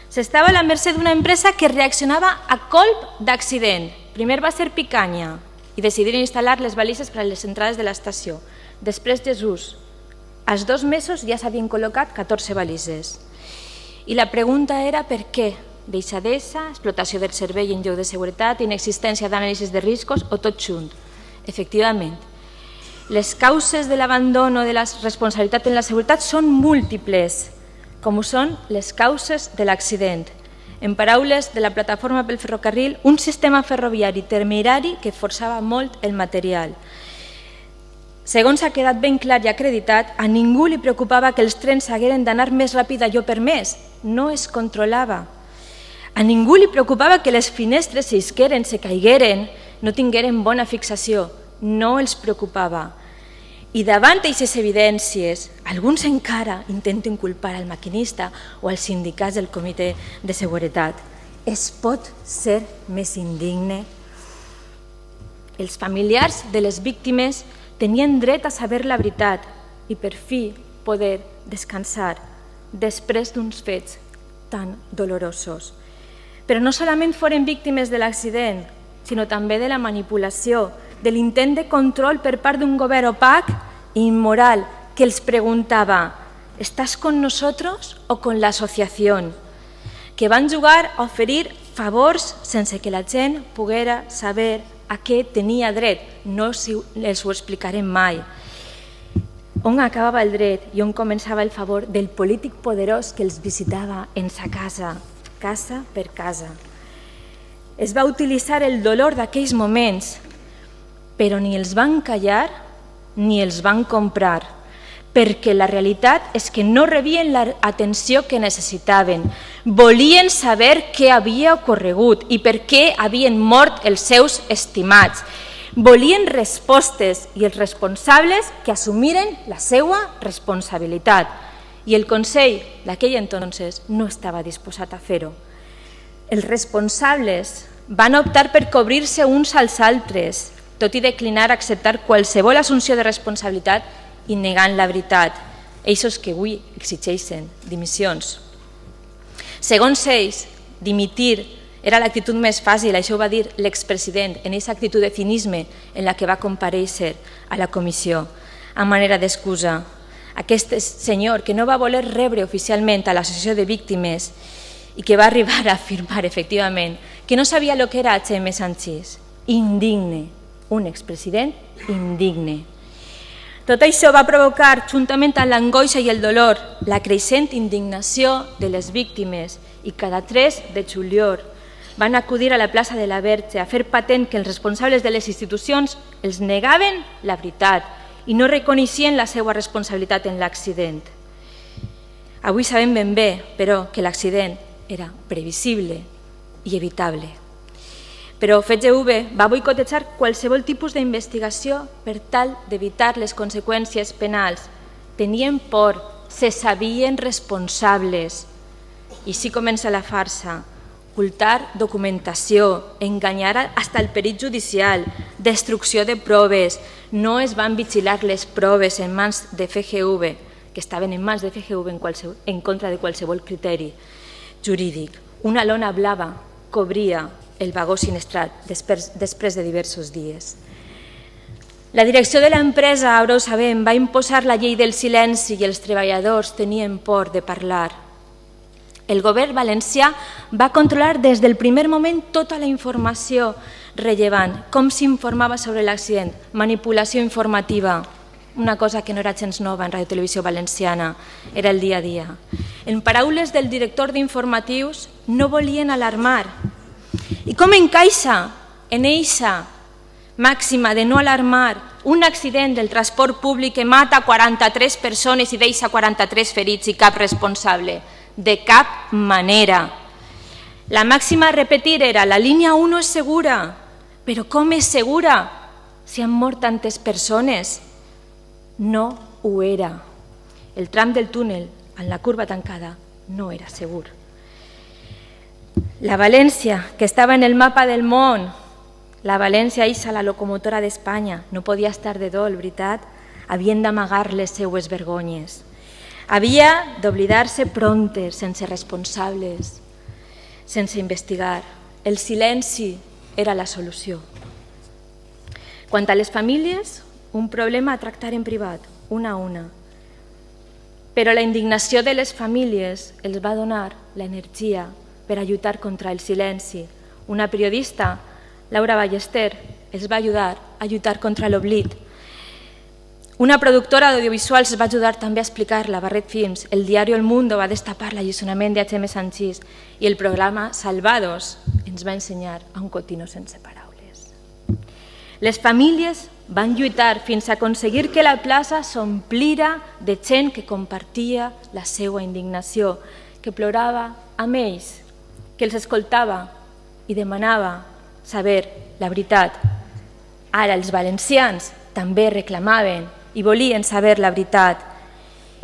S'estava a la mercè d'una empresa que reaccionava a colp d'accident. Primer va ser Picanya i decidiren instal·lar les balises per a les entrades de l'estació. Després Jesús. Als 2 mesos ja s'havien col·locat 14 balises. I la pregunta era per què? Deixadesa, explotació del servei en lloc de seguretat, inexistència d'anàlisis de riscos o tot junt. Efectivament, les causes de l'abandono de la responsabilitat en la seguretat són múltiples, com ho són les causes de l'accident. En paraules de la Plataforma pel Ferrocarril, un sistema ferroviari temerari que forçava molt el material. Segons ha quedat ben clar i acreditat, a ningú li preocupava que els trens hagueren d'anar més ràpid d'allò permès. No es controlava. A ningú li preocupava que les finestres s'isqueren, se caigueren, no tingueren bona fixació. No els preocupava. I davant d'aquestes evidències, alguns encara intenten culpar al maquinista o als sindicats del comitè de seguretat. Es pot ser més indigne? Els familiars de les víctimes tenien dret a saber la veritat i per fi poder descansar després d'uns fets tan dolorosos. Però no solament foren víctimes de l'accident, sinó també de la manipulació, de l'intent de control per part d'un govern opac i immoral que els preguntava ¿estás con nosotros o con la asociación? Que van jugar a oferir favors sense que la gent poguera saber a què tenia dret. No els ho explicarem mai. On acabava el dret i on començava el favor del polític poderós que els visitava en sa casa, casa per casa. Es va utilitzar el dolor d'aquells moments, però ni els van callar ni els van comprar, perquè la realitat és que no rebien l'atenció que necessitaven. Volien saber què havia ocorregut i per què havien mort els seus estimats. Volien respostes i els responsables que assumiren la seva responsabilitat. I el Consell d'aquell entonces no estava disposat a fer-ho. Els responsables van optar per cobrir-se uns als altres, tot i declinar acceptar qualsevol assumpció de responsabilitat i negant la veritat, ells que avui exigeixen dimissions. Segons ells, dimitir era l'actitud més fàcil, això ho va dir l'expresident, en aquesta actitud de cinisme en la que va comparèixer a la comissió, a manera d'excusa. Aquest senyor que no va voler rebre oficialment a l'Associació de Víctimes i que va arribar a afirmar efectivament que no sabia el que era H.M. Sanchis. Indigne, un expresident indigne. Tot això va provocar, juntament amb l'angoixa i el dolor, la creixent indignació de les víctimes i cada 3 de juliol van acudir a la plaça de la Verge a fer patent que els responsables de les institucions els negaven la veritat i no reconeixien la seva responsabilitat en l'accident. Avui sabem ben bé, però, que l'accident era previsible i evitable. Però FGV va boicotejar qualsevol tipus d'investigació per tal d'evitar les conseqüències penals. Tenien por, se sabien responsables. I així comença la farsa. Ocultar documentació, enganyar hasta el perit judicial, destrucció de proves. No es van vigilar les proves en mans de FGV, que estaven en mans de FGV en contra de qualsevol criteri jurídic. Una lona blava cobria el vagó sinistrat després de diversos dies. La direcció de l'empresa, ara ho sabem, va imposar la llei del silenci i els treballadors tenien por de parlar. El govern valencià va controlar des del primer moment tota la informació rellevant, com s'informava sobre l'accident, manipulació informativa, una cosa que no era gens nova en Radio Televisió Valenciana, era el dia a dia. En paraules del director d'informatius, no volien alarmar. I com encaixa en eixa màxima de no alarmar un accident del transport públic que mata 43 persones i deixa 43 ferits i cap responsable? De cap manera. La màxima a repetir era: la línia 1 és segura. Però com és segura si han mort tantes persones? No ho era. El tram del túnel en la curva tancada no era segur. La València, que estava en el mapa del món, la València eixa la locomotora d'Espanya, no podia estar de dol, veritat? Havien d'amagar les seues vergonyes. Havia d'oblidar-se promptes, sense responsables, sense investigar. El silenci era la solució. Quant a les famílies, un problema a tractar en privat, una a una. Però la indignació de les famílies els va donar l'energia per a lluitar contra el silenci. Una periodista, Laura Ballester, els va ajudar a lluitar contra l'oblit. Una productora d'audiovisuals va ajudar també a explicar-la, Barret Films. El diari El Mundo va destapar l'alliçonament de H.M. Sanchis i el programa Salvados ens va ensenyar a un cotino sense paraules. Les famílies van lluitar fins a aconseguir que la plaça s'omplira de gent que compartia la seva indignació, que plorava amb ells, que els escoltava i demanava saber la veritat. Ara els valencians també reclamaven i volien saber la veritat.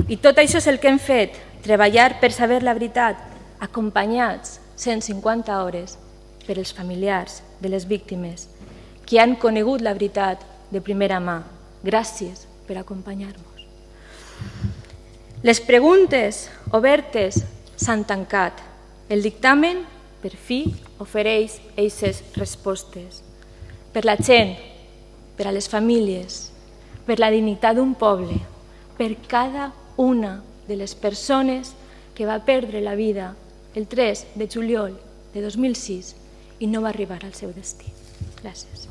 I tot això és el que hem fet, treballar per saber la veritat, acompanyats 150 hores per els familiars de les víctimes que han conegut la veritat de primera mà. Gràcies per acompanyar-nos. Les preguntes obertes s'han tancat. El dictamen, per fi, ofereix aquestes respostes. Per la gent, per a les famílies, per la dignitat d'un poble, per cada una de les persones que va perdre la vida el 3 de juliol de 2006 i no va arribar al seu destí. Gràcies.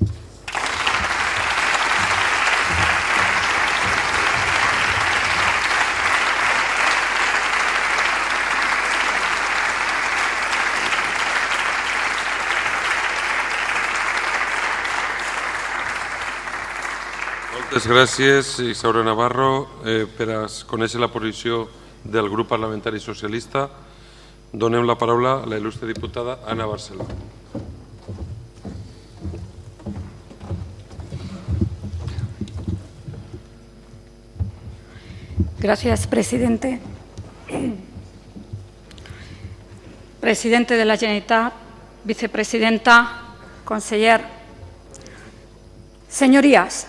Moltes gràcies, Isaura Navarro. Per a conèixer la posició del grup parlamentari socialista, donem la paraula a la il·lustre diputada Ana Barceló. Gracias, presidente. Presidente de la Generalitat, vicepresidenta, conseller. Señorías,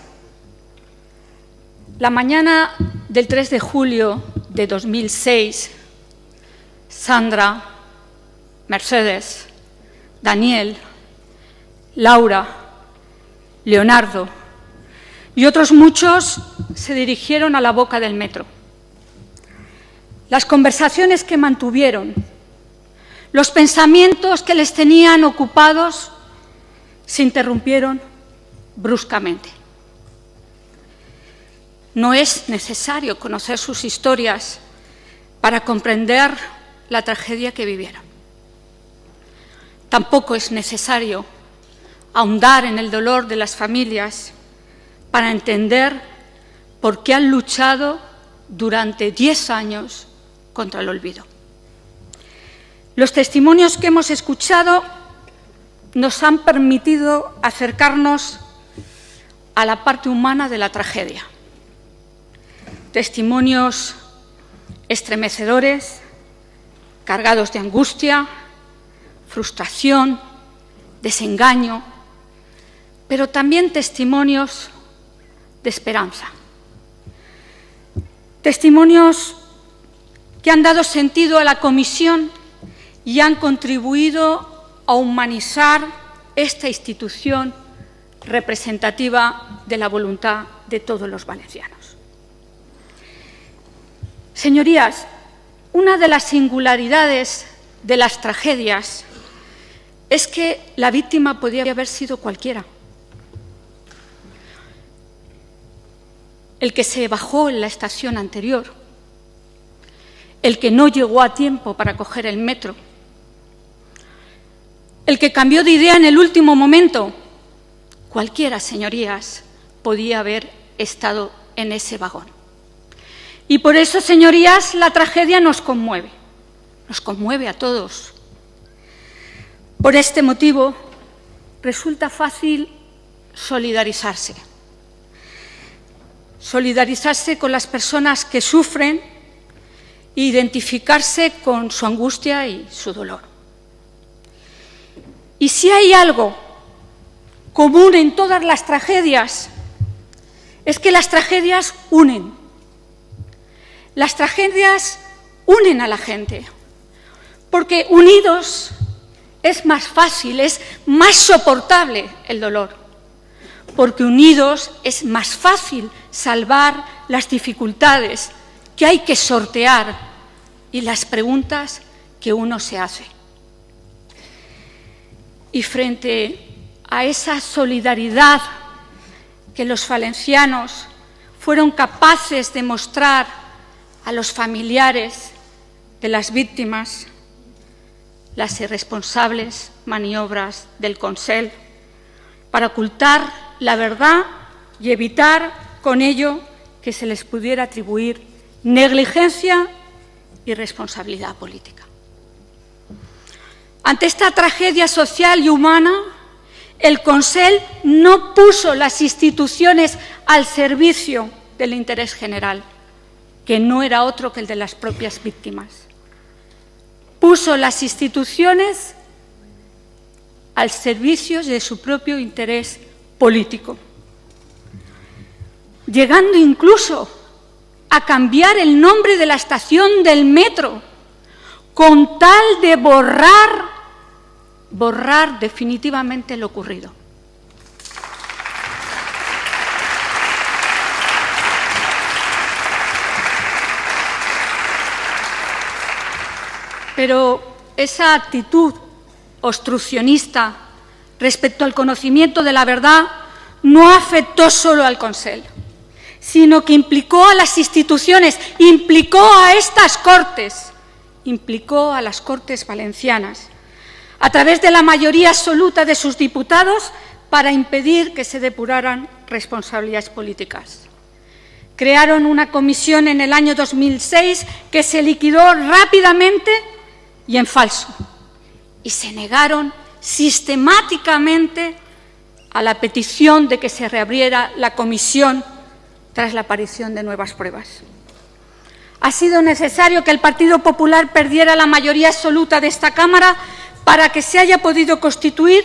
la mañana del 3 de julio de 2006, Sandra, Mercedes, Daniel, Laura, Leonardo y otros muchos se dirigieron a la boca del metro. las conversaciones que mantuvieron, los pensamientos que les tenían ocupados, se interrumpieron bruscamente. No es necesario conocer sus historias para comprender la tragedia que vivieron. Tampoco es necesario ahondar en el dolor de las familias para entender por qué han luchado durante 10 años contra el olvido. Los testimonios que hemos escuchado nos han permitido acercarnos a la parte humana de la tragedia. Testimonios estremecedores, cargados de angustia, frustración, desengaño, pero también testimonios de esperanza. Testimonios que han dado sentido a la comisión y han contribuido a humanizar esta institución representativa de la voluntad de todos los valencianos. Señorías, una de las singularidades de las tragedias es que la víctima podía haber sido cualquiera. El que se bajó en la estación anterior, el que no llegó a tiempo para coger el metro, el que cambió de idea en el último momento. Cualquiera, señorías, podía haber estado en ese vagón. Y por eso, señorías, la tragedia nos conmueve a todos. Por este motivo, resulta fácil solidarizarse. Solidarizarse con las personas que sufren e identificarse con su angustia y su dolor. Y si hay algo común en todas las tragedias, es que las tragedias unen. Las tragedias unen a la gente, porque unidos es más fácil, es más soportable el dolor, porque unidos es más fácil salvar las dificultades que hay que sortear y las preguntas que uno se hace. Y frente a esa solidaridad que los valencianos fueron capaces de mostrar a los familiares de las víctimas, las irresponsables maniobras del Consell para ocultar la verdad y evitar con ello que se les pudiera atribuir negligencia y responsabilidad política. Ante esta tragedia social y humana, el Consell no puso las instituciones al servicio del interés general, que no era otro que el de las propias víctimas. Puso las instituciones al servicio de su propio interés político, llegando incluso a cambiar el nombre de la estación del metro con tal de borrar definitivamente lo ocurrido. Pero esa actitud obstruccionista respecto al conocimiento de la verdad no afectó solo al Consell, sino que implicó a las instituciones, implicó a estas Cortes, implicó a las Cortes valencianas, a través de la mayoría absoluta de sus diputados, para impedir que se depuraran responsabilidades políticas. Crearon una comisión en el año 2006 que se liquidó rápidamente y en falso, y se negaron sistemáticamente a la petición de que se reabriera la comisión tras la aparición de nuevas pruebas. Ha sido necesario que el Partido Popular perdiera la mayoría absoluta de esta Cámara para que se haya podido constituir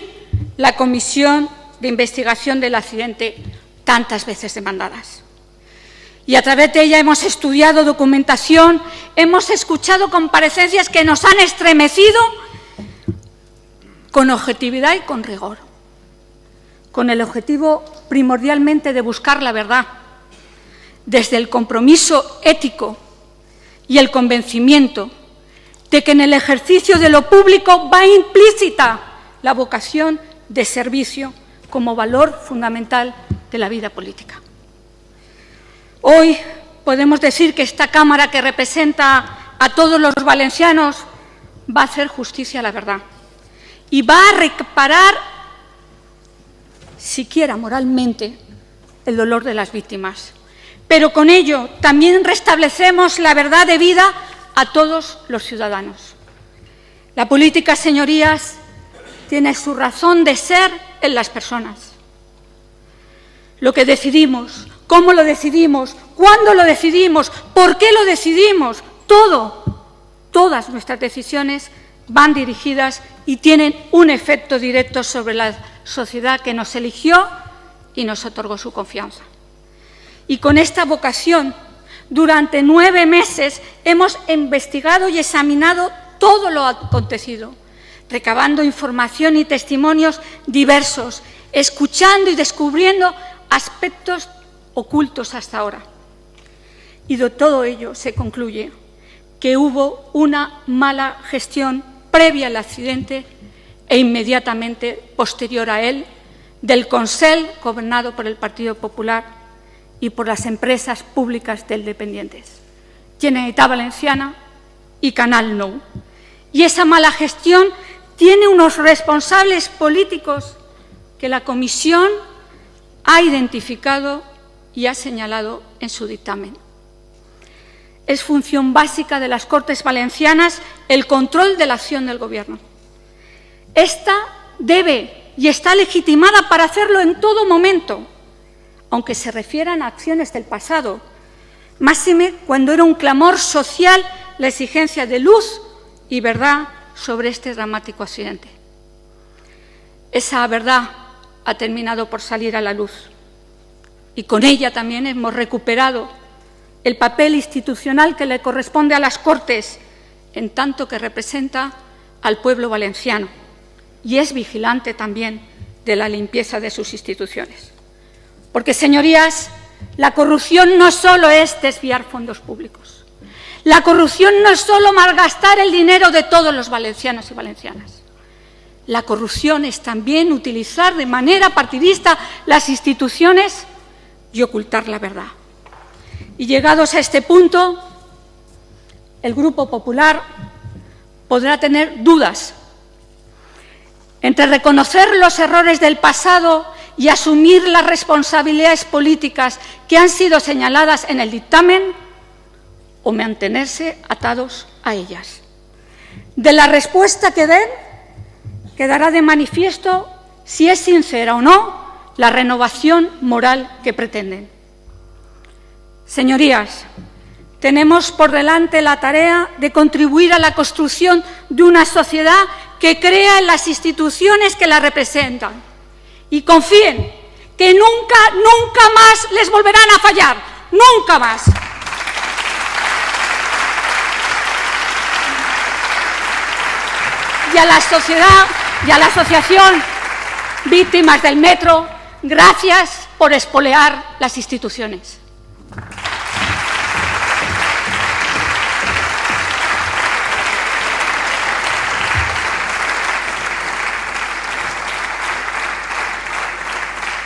la comisión de investigación del accidente tantas veces demandadas. Y a través de ella hemos estudiado documentación, hemos escuchado comparecencias que nos han estremecido con objetividad y con rigor, con el objetivo primordialmente de buscar la verdad, desde el compromiso ético y el convencimiento de que en el ejercicio de lo público va implícita la vocación de servicio como valor fundamental de la vida política. Hoy podemos decir que esta Cámara, que representa a todos los valencianos, va a hacer justicia a la verdad y va a reparar, siquiera moralmente, el dolor de las víctimas. Pero con ello también restablecemos la verdad debida a todos los ciudadanos. La política, señorías, tiene su razón de ser en las personas. Lo que decidimos, cómo lo decidimos, cuándo lo decidimos, por qué lo decidimos, todas nuestras decisiones van dirigidas y tienen un efecto directo sobre la sociedad que nos eligió y nos otorgó su confianza. Y con esta vocación, durante 9 meses hemos investigado y examinado todo lo acontecido, recabando información y testimonios diversos, escuchando y descubriendo aspectos ocultos hasta ahora. Y de todo ello se concluye que hubo una mala gestión previa al accidente e inmediatamente posterior a él del Consell, gobernado por el Partido Popular, y por las empresas públicas del dependientes, Generalitat Valenciana y Canal Nou. Y esa mala gestión tiene unos responsables políticos que la Comisión ha identificado y ha señalado en su dictamen. Es función básica de las Cortes Valencianas el control de la acción del Gobierno. Esta debe y está legitimada para hacerlo en todo momento, aunque se refieran a acciones del pasado, máxime cuando era un clamor social la exigencia de luz y verdad sobre este dramático accidente. Esa verdad ha terminado por salir a la luz y con ella también hemos recuperado el papel institucional que le corresponde a las Cortes, en tanto que representa al pueblo valenciano y es vigilante también de la limpieza de sus instituciones. Porque, señorías, la corrupción no solo es desviar fondos públicos. La corrupción no es solo malgastar el dinero de todos los valencianos y valencianas. La corrupción es también utilizar de manera partidista las instituciones y ocultar la verdad. Y llegados a este punto, el Grupo Popular podrá tener dudas entre reconocer los errores del pasado y asumir las responsabilidades políticas que han sido señaladas en el dictamen o mantenerse atados a ellas. De la respuesta que den, quedará de manifiesto si es sincera o no la renovación moral que pretenden. Señorías, tenemos por delante la tarea de contribuir a la construcción de una sociedad que crea en las instituciones que la representan. Y confíen que nunca más les volverán a fallar, nunca más. Y a la sociedad y a la asociación Víctimas del Metro, gracias por espolear las instituciones.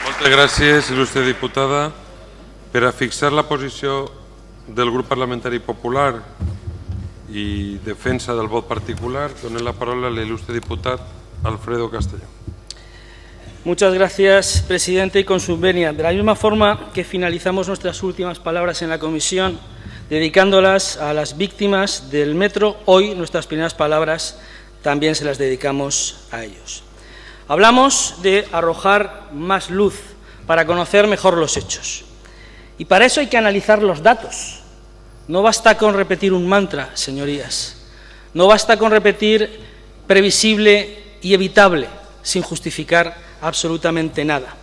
Moltes gràcies, il·lustre diputada. Per a fixar la posició del grup parlamentari popular i defensa del vot particular, donem la paraula a l'il·lustre diputat Alfredo Castelló. Muchas gracias, presidente, y con su venia. De la misma forma que finalizamos nuestras últimas palabras en la comisión, dedicándolas a las víctimas del metro, hoy nuestras primeras palabras también se las dedicamos a ellos. Hablamos de arrojar más luz para conocer mejor los hechos. Y para eso hay que analizar los datos. No basta con repetir un mantra, señorías. No basta con repetir previsible y evitable, sin justificar absolutamente nada.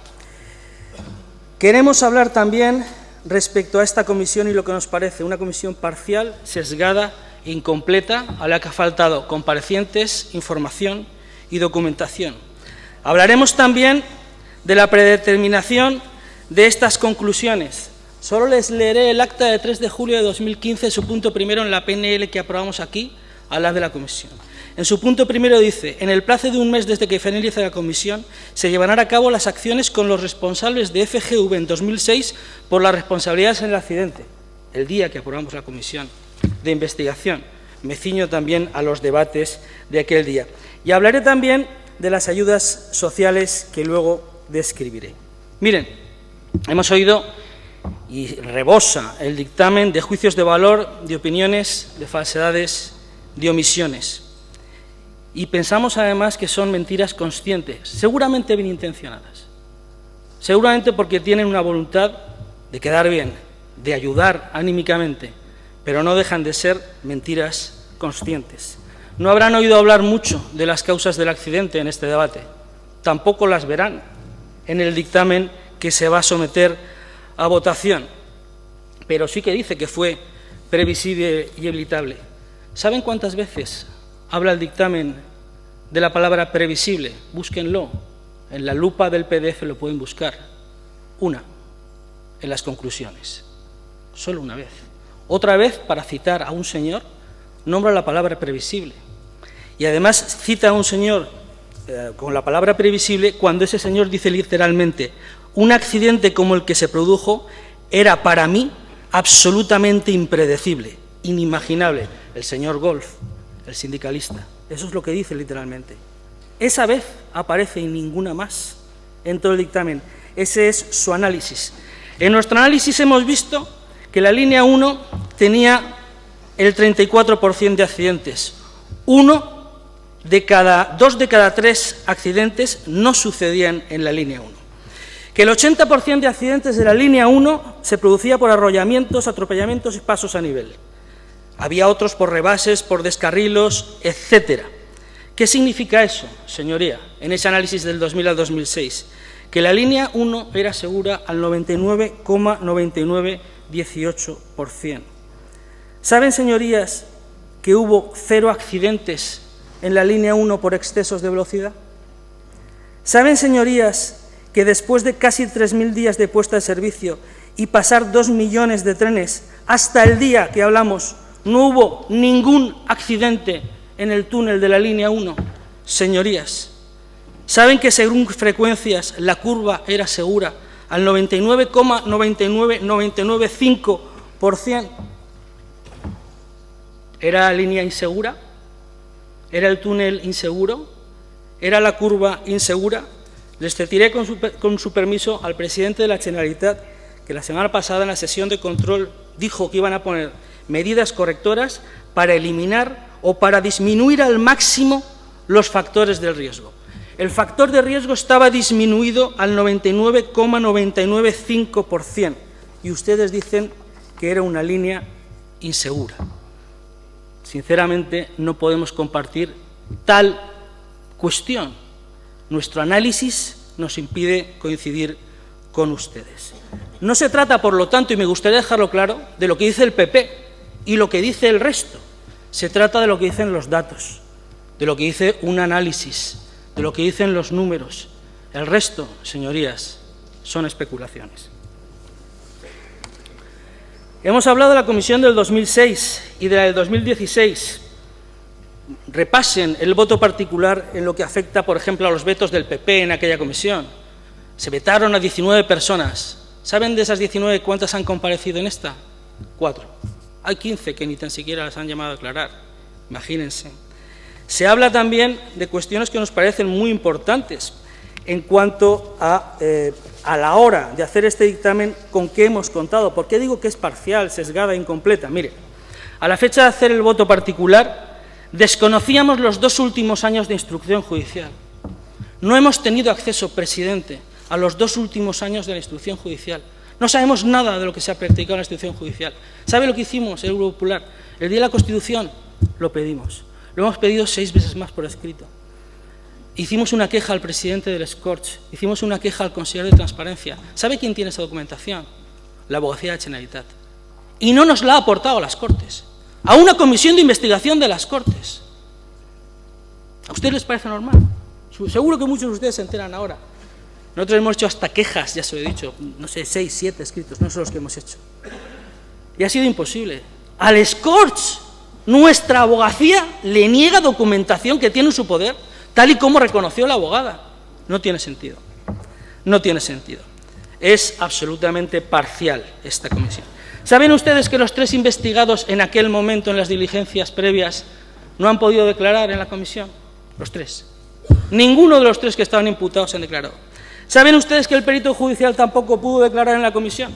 Queremos hablar también respecto a esta comisión y lo que nos parece una comisión parcial, sesgada, incompleta, a la que ha faltado comparecientes, información y documentación. Hablaremos también de la predeterminación de estas conclusiones, Solo les leeré el acta de 3 de julio de 2015, su punto primero en la PNL que aprobamos aquí, a la de la comisión. En su punto primero dice: en el plazo de un mes desde que finalice la comisión, se llevarán a cabo las acciones con los responsables de FGV en 2006 por las responsabilidades en el accidente. El día que aprobamos la comisión de investigación. Me ciño también a los debates de aquel día. Y hablaré también de las ayudas sociales que luego describiré. Miren, hemos oído y rebosa el dictamen de juicios de valor, de opiniones, de falsedades, de omisiones. Y pensamos además que son mentiras conscientes, seguramente bien intencionadas. Seguramente porque tienen una voluntad de quedar bien, de ayudar anímicamente, pero no dejan de ser mentiras conscientes. No habrán oído hablar mucho de las causas del accidente en este debate. Tampoco las verán en el dictamen que se va a someter a votación. Pero sí que dice que fue previsible y evitable. ¿Saben cuántas veces habla el dictamen de la palabra previsible? Búsquenlo. En la lupa del PDF lo pueden buscar. Una, en las conclusiones. Solo una vez. Otra vez, para citar a un señor, nombra la palabra previsible. Y además cita a un señor con la palabra previsible cuando ese señor dice literalmente: un accidente como el que se produjo era para mí absolutamente impredecible, inimaginable. El señor Golf, el sindicalista. Eso es lo que dice literalmente. Esa vez aparece y ninguna más en todo el dictamen. Ese es su análisis. En nuestro análisis hemos visto que la línea 1 tenía el 34% de accidentes. 2 de cada 3 accidentes no sucedían en la línea 1. Que el 80% de accidentes de la línea 1 se producía por arrollamientos, atropellamientos y pasos a nivel. Había otros por rebases, por descarrilos, etcétera. ¿Qué significa eso, señoría, en ese análisis del 2000 al 2006? Que la línea 1 era segura al 99,9918%. ¿Saben, señorías, que hubo 0 accidentes en la línea 1 por excesos de velocidad? ¿Saben, señorías, que después de casi 3.000 días de puesta de servicio y pasar 2 millones de trenes, hasta el día que hablamos, no hubo ningún accidente en el túnel de la línea 1? Señorías, ¿saben que según frecuencias la curva era segura al 99,99995%? ¿Era la línea insegura? ¿Era el túnel inseguro? ¿Era la curva insegura? Les citaré con su permiso al presidente de la Generalitat, que la semana pasada en la sesión de control dijo que iban a poner medidas correctoras para eliminar o para disminuir al máximo los factores de riesgo. El factor de riesgo estaba disminuido al 99,995% y ustedes dicen que era una línea insegura. Sinceramente, no podemos compartir tal cuestión. Nuestro análisis nos impide coincidir con ustedes. No se trata, por lo tanto, y me gustaría dejarlo claro, de lo que dice el PP y lo que dice el resto. Se trata de lo que dicen los datos, de lo que dice un análisis, de lo que dicen los números. El resto, señorías, son especulaciones. Hemos hablado de la comisión del 2006 y de la del 2016. Repasen el voto particular en lo que afecta, por ejemplo, a los vetos del PP en aquella comisión. Se vetaron a 19 personas. ¿Saben de esas 19 cuántas han comparecido en esta? 4. Hay 15 que ni tan siquiera las han llamado a aclarar. Imagínense. Se habla también de cuestiones que nos parecen muy importantes en cuanto a la hora de hacer este dictamen, con qué hemos contado. ¿Por qué digo que es parcial, sesgada, incompleta? Mire, a la fecha de hacer el voto particular, desconocíamos los 2 últimos años de instrucción judicial. No hemos tenido acceso, presidente, a los 2 últimos años de la instrucción judicial. No sabemos nada de lo que se ha practicado en la instrucción judicial. ¿Sabe lo que hicimos, el Grupo Popular? El día de la Constitución lo pedimos. Lo hemos pedido 6 veces más por escrito. Hicimos una queja al presidente del Scorch, hicimos una queja al consejero de Transparencia. ¿Sabe quién tiene esa documentación? La Abogacía de la Generalitat. Y no nos la ha aportado a las Cortes, a una comisión de investigación de las Cortes. ¿A ustedes les parece normal? Seguro que muchos de ustedes se enteran ahora. Nosotros hemos hecho hasta quejas, ya se lo he dicho, no sé, 6, 7 escritos, no son los que hemos hecho. Y ha sido imposible. Al Scorch, nuestra abogacía le niega documentación que tiene en su poder, tal y como reconoció la abogada. No tiene sentido. No tiene sentido. Es absolutamente parcial esta comisión. ¿Saben ustedes que los 3 investigados en aquel momento en las diligencias previas no han podido declarar en la comisión? Los 3. Ninguno de los 3 que estaban imputados han declarado. ¿Saben ustedes que el perito judicial tampoco pudo declarar en la comisión?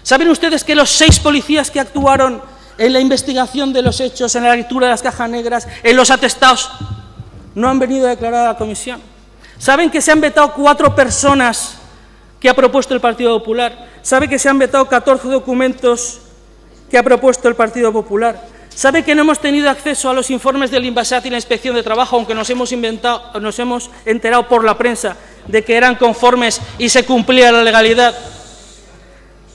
¿Saben ustedes que los 6 policías que actuaron en la investigación de los hechos, en la lectura de las cajas negras, en los atestados, no han venido a declarar a la comisión? ¿Saben que se han vetado 4 personas que ha propuesto el Partido Popular? ¿Sabe que se han vetado 14 documentos que ha propuesto el Partido Popular? ¿Sabe que no hemos tenido acceso a los informes del Inbasat y la Inspección de Trabajo, aunque nos hemos enterado por la prensa de que eran conformes y se cumplía la legalidad?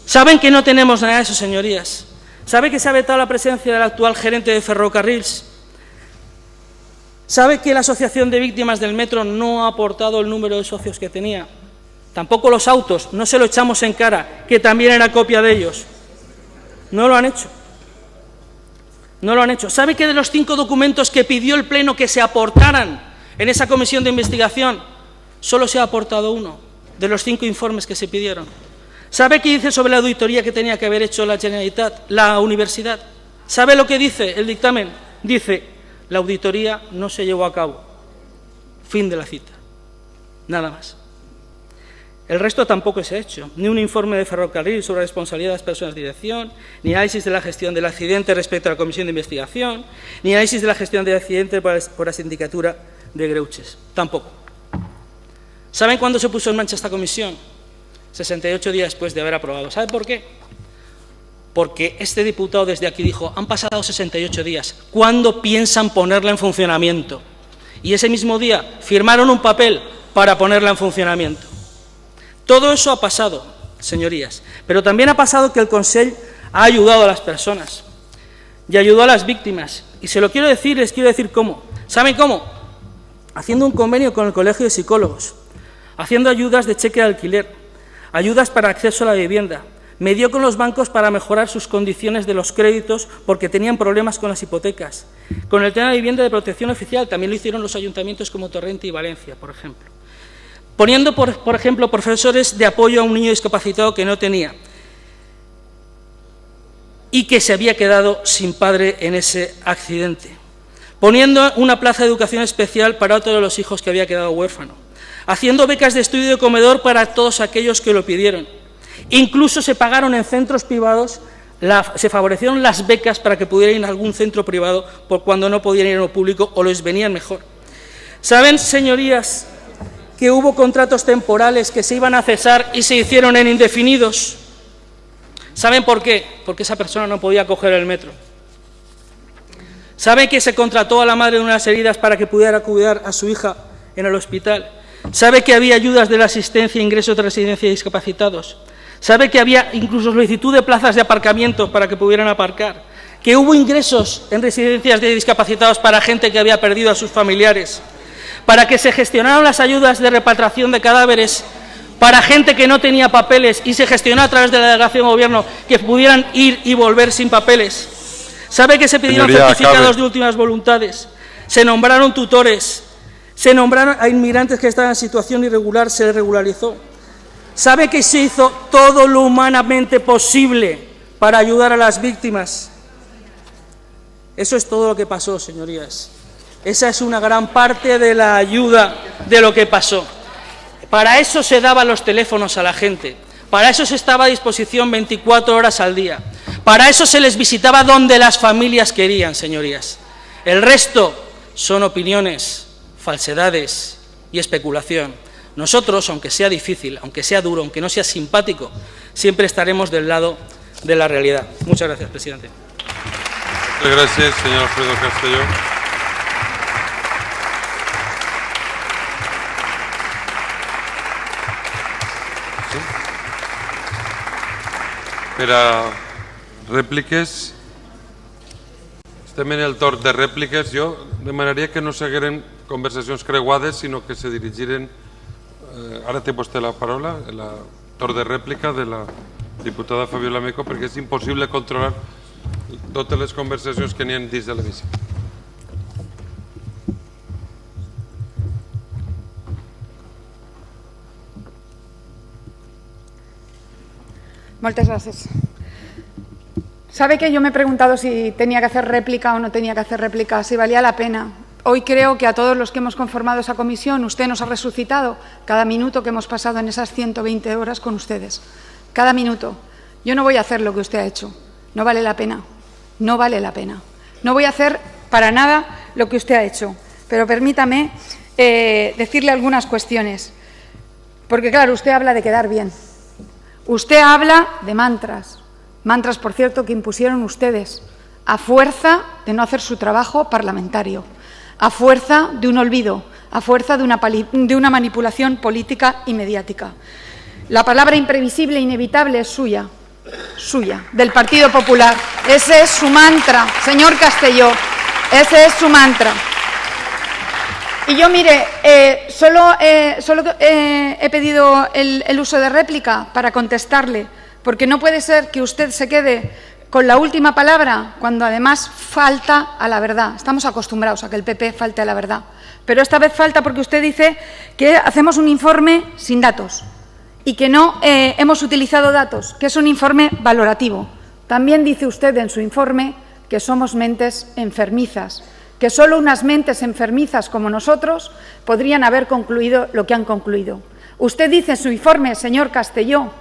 ¿Saben que no tenemos nada de eso, señorías? ¿Sabe que se ha vetado la presencia del actual gerente de Ferrocarrils? ¿Sabe que la Asociación de Víctimas del Metro no ha aportado el número de socios que tenía? Tampoco los autos, no se lo echamos en cara, que también era copia de ellos. No lo han hecho. No lo han hecho. ¿Sabe que de los 5 documentos que pidió el Pleno que se aportaran en esa comisión de investigación, solo se ha aportado 1 de los 5 informes que se pidieron? ¿Sabe qué dice sobre la auditoría que tenía que haber hecho la Generalitat, la universidad? ¿Sabe lo que dice el dictamen? Dice, la auditoría no se llevó a cabo. Fin de la cita. Nada más. El resto tampoco se ha hecho. Ni un informe de Ferrocarril sobre la responsabilidad de las personas de dirección, ni análisis de la gestión del accidente respecto a la comisión de investigación, ni análisis de la gestión del accidente por la sindicatura de Greuches. Tampoco. ¿Saben cuándo se puso en marcha esta comisión? 68 días después de haber aprobado. ¿Sabe por qué? Porque este diputado desde aquí dijo, han pasado 68 días, ¿cuándo piensan ponerla en funcionamiento? Y ese mismo día firmaron un papel para ponerla en funcionamiento. Todo eso ha pasado, señorías, pero también ha pasado que el Consell ha ayudado a las personas y ayudó a las víctimas. Y se lo quiero decir, les quiero decir cómo. ¿Saben cómo? Haciendo un convenio con el Colegio de Psicólogos, haciendo ayudas de cheque de alquiler, ayudas para acceso a la vivienda, medió con los bancos para mejorar sus condiciones de los créditos porque tenían problemas con las hipotecas. Con el tema de vivienda de protección oficial también lo hicieron los ayuntamientos como Torrente y Valencia, por ejemplo. Poniendo, por ejemplo, profesores de apoyo a un niño discapacitado que no tenía y que se había quedado sin padre en ese accidente. Poniendo una plaza de educación especial para otro de los hijos que había quedado huérfano. Haciendo becas de estudio de comedor para todos aquellos que lo pidieron. Incluso se pagaron en centros privados, se favorecieron las becas para que pudieran ir a algún centro privado por cuando no podían ir a lo público o les venían mejor. ¿Saben, señorías, que hubo contratos temporales que se iban a cesar y se hicieron en indefinidos? ¿Saben por qué? Porque esa persona no podía coger el metro. ¿Saben que se contrató a la madre de unas heridas para que pudiera cuidar a su hija en el hospital? ¿Sabe que había ayudas de la asistencia e ingresos de residencia de discapacitados? ¿Sabe que había incluso solicitud de plazas de aparcamiento para que pudieran aparcar? ¿Que hubo ingresos en residencias de discapacitados para gente que había perdido a sus familiares? ¿Para que se gestionaran las ayudas de repatriación de cadáveres para gente que no tenía papeles y se gestionó a través de la delegación de gobierno que pudieran ir y volver sin papeles? ¿Sabe que se pidieron certificados de últimas voluntades? Se nombraron tutores, se nombraron a inmigrantes que estaban en situación irregular, se les regularizó. ¿Sabe que se hizo todo lo humanamente posible para ayudar a las víctimas? Eso es todo lo que pasó, señorías. Esa es una gran parte de la ayuda de lo que pasó. Para eso se daban los teléfonos a la gente, para eso se estaba a disposición 24 horas al día, para eso se les visitaba donde las familias querían, señorías. El resto son opiniones, falsedades y especulación. Nosotros, aunque sea difícil, aunque sea duro, aunque no sea simpático, siempre estaremos del lado de la realidad. Muchas gracias, presidente. Muchas gracias, señor Alfredo Castelló. Per a rèpliques, estem en el torn de rèpliques. Jo demanaria que no seguiren conversacions creuades, sinó que se dirigiren Ara té vostè la paraula, el torn de rèplica de la diputada Fabiola Meco, perquè és impossible controlar totes les conversacions que n'hi ha dins de l'hemicicle. Muchas gracias. Sabe que yo me he preguntado si tenía que hacer réplica o no tenía que hacer réplica, si valía la pena. Hoy creo que a todos los que hemos conformado esa comisión, usted nos ha resucitado cada minuto que hemos pasado en esas 120 horas con ustedes. Cada minuto. Yo no voy a hacer lo que usted ha hecho. No vale la pena. No vale la pena. No voy a hacer para nada lo que usted ha hecho. Pero permítame decirle algunas cuestiones. Porque, claro, usted habla de quedar bien. Usted habla de mantras. Mantras, por cierto, que impusieron ustedes a fuerza de no hacer su trabajo parlamentario, a fuerza de un olvido, a fuerza de una manipulación política y mediática. La palabra imprevisible e inevitable es suya, del Partido Popular. Ese es su mantra, señor Castelló, ese es su mantra. Y yo, mire, solo he pedido el uso de réplica para contestarle, porque no puede ser que usted se quede con la última palabra cuando además falta a la verdad. Estamos acostumbrados a que el PP falte a la verdad, pero esta vez falta porque usted dice que hacemos un informe sin datos y que no hemos utilizado datos, que es un informe valorativo. También dice usted en su informe que somos mentes enfermizas, que solo unas mentes enfermizas como nosotros podrían haber concluido lo que han concluido. Usted dice en su informe, señor Castelló,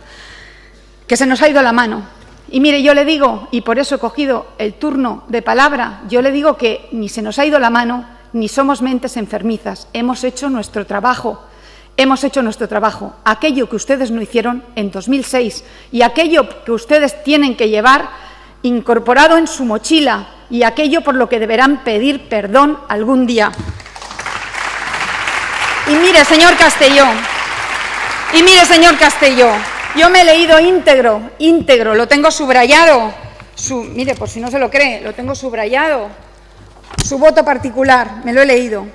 que se nos ha ido la mano. Y mire, yo le digo, y por eso he cogido el turno de palabra, yo le digo que ni se nos ha ido la mano, ni somos mentes enfermizas. Hemos hecho nuestro trabajo. Hemos hecho nuestro trabajo. Aquello que ustedes no hicieron en 2006 y aquello que ustedes tienen que llevar incorporado en su mochila y aquello por lo que deberán pedir perdón algún día. Y mire, señor Castelló, yo me he leído íntegro, lo tengo subrayado. Mire, por si no se lo cree, lo tengo subrayado. Su voto particular, me lo he leído.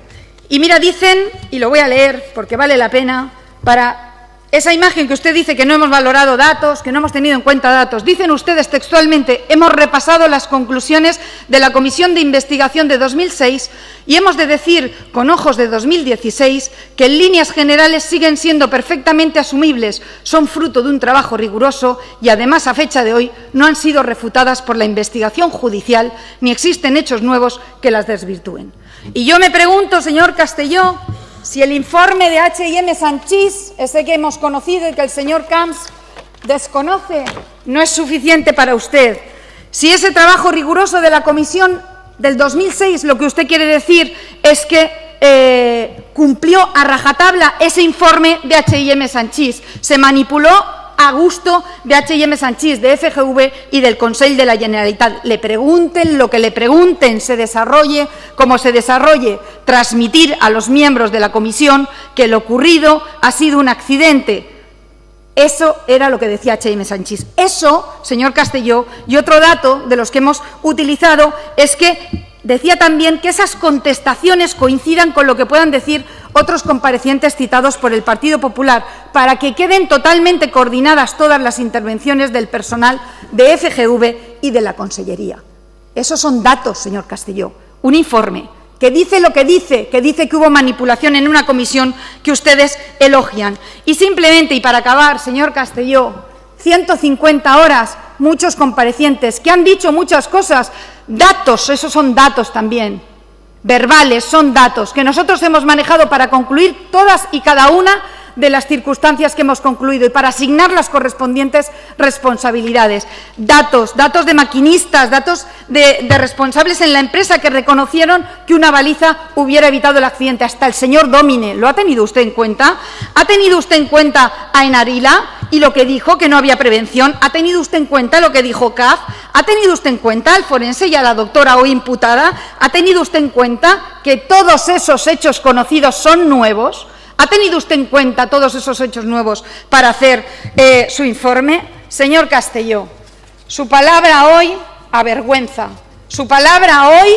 Y mira, dicen, y lo voy a leer porque vale la pena, para esa imagen que usted dice que no hemos valorado datos, que no hemos tenido en cuenta datos, dicen ustedes textualmente, hemos repasado las conclusiones de la Comisión de Investigación de 2006 y hemos de decir, con ojos de 2016, que en líneas generales siguen siendo perfectamente asumibles, son fruto de un trabajo riguroso y, además, a fecha de hoy, no han sido refutadas por la investigación judicial ni existen hechos nuevos que las desvirtúen. Y yo me pregunto, señor Castelló, si el informe de H&M Sanchís, ese que hemos conocido y que el señor Camps desconoce, no es suficiente para usted. Si ese trabajo riguroso de la comisión del 2006, lo que usted quiere decir es que cumplió a rajatabla ese informe de H&M Sanchís, se manipuló a gusto de H&M Sanchís, de FGV y del Consell de la Generalitat. Le pregunten lo que le pregunten, se desarrolle como se desarrolle, transmitir a los miembros de la comisión que lo ocurrido ha sido un accidente. Eso era lo que decía H&M Sanchís. Eso, señor Castelló, y otro dato de los que hemos utilizado es que decía también que esas contestaciones coincidan con lo que puedan decir otros comparecientes citados por el Partido Popular, para que queden totalmente coordinadas todas las intervenciones del personal de FGV y de la Consellería. Esos son datos, señor Castelló. Un informe que dice lo que dice que hubo manipulación en una comisión que ustedes elogian. Y simplemente, y para acabar, señor Castelló, 150 horas, muchos comparecientes que han dicho muchas cosas, datos, esos son datos también. Verbales, son datos que nosotros hemos manejado para concluir todas y cada una de las circunstancias que hemos concluido y para asignar las correspondientes responsabilidades. Datos de maquinistas, datos de responsables en la empresa que reconocieron que una baliza hubiera evitado el accidente. Hasta el señor Domine, ¿lo ha tenido usted en cuenta? ¿Ha tenido usted en cuenta a Enarila y lo que dijo, que no había prevención? ¿Ha tenido usted en cuenta lo que dijo CAF? ¿Ha tenido usted en cuenta al forense y a la doctora hoy imputada? ¿Ha tenido usted en cuenta que todos esos hechos conocidos son nuevos? ¿Ha tenido usted en cuenta todos esos hechos nuevos para hacer su informe? Señor Castelló, su palabra hoy avergüenza, su palabra hoy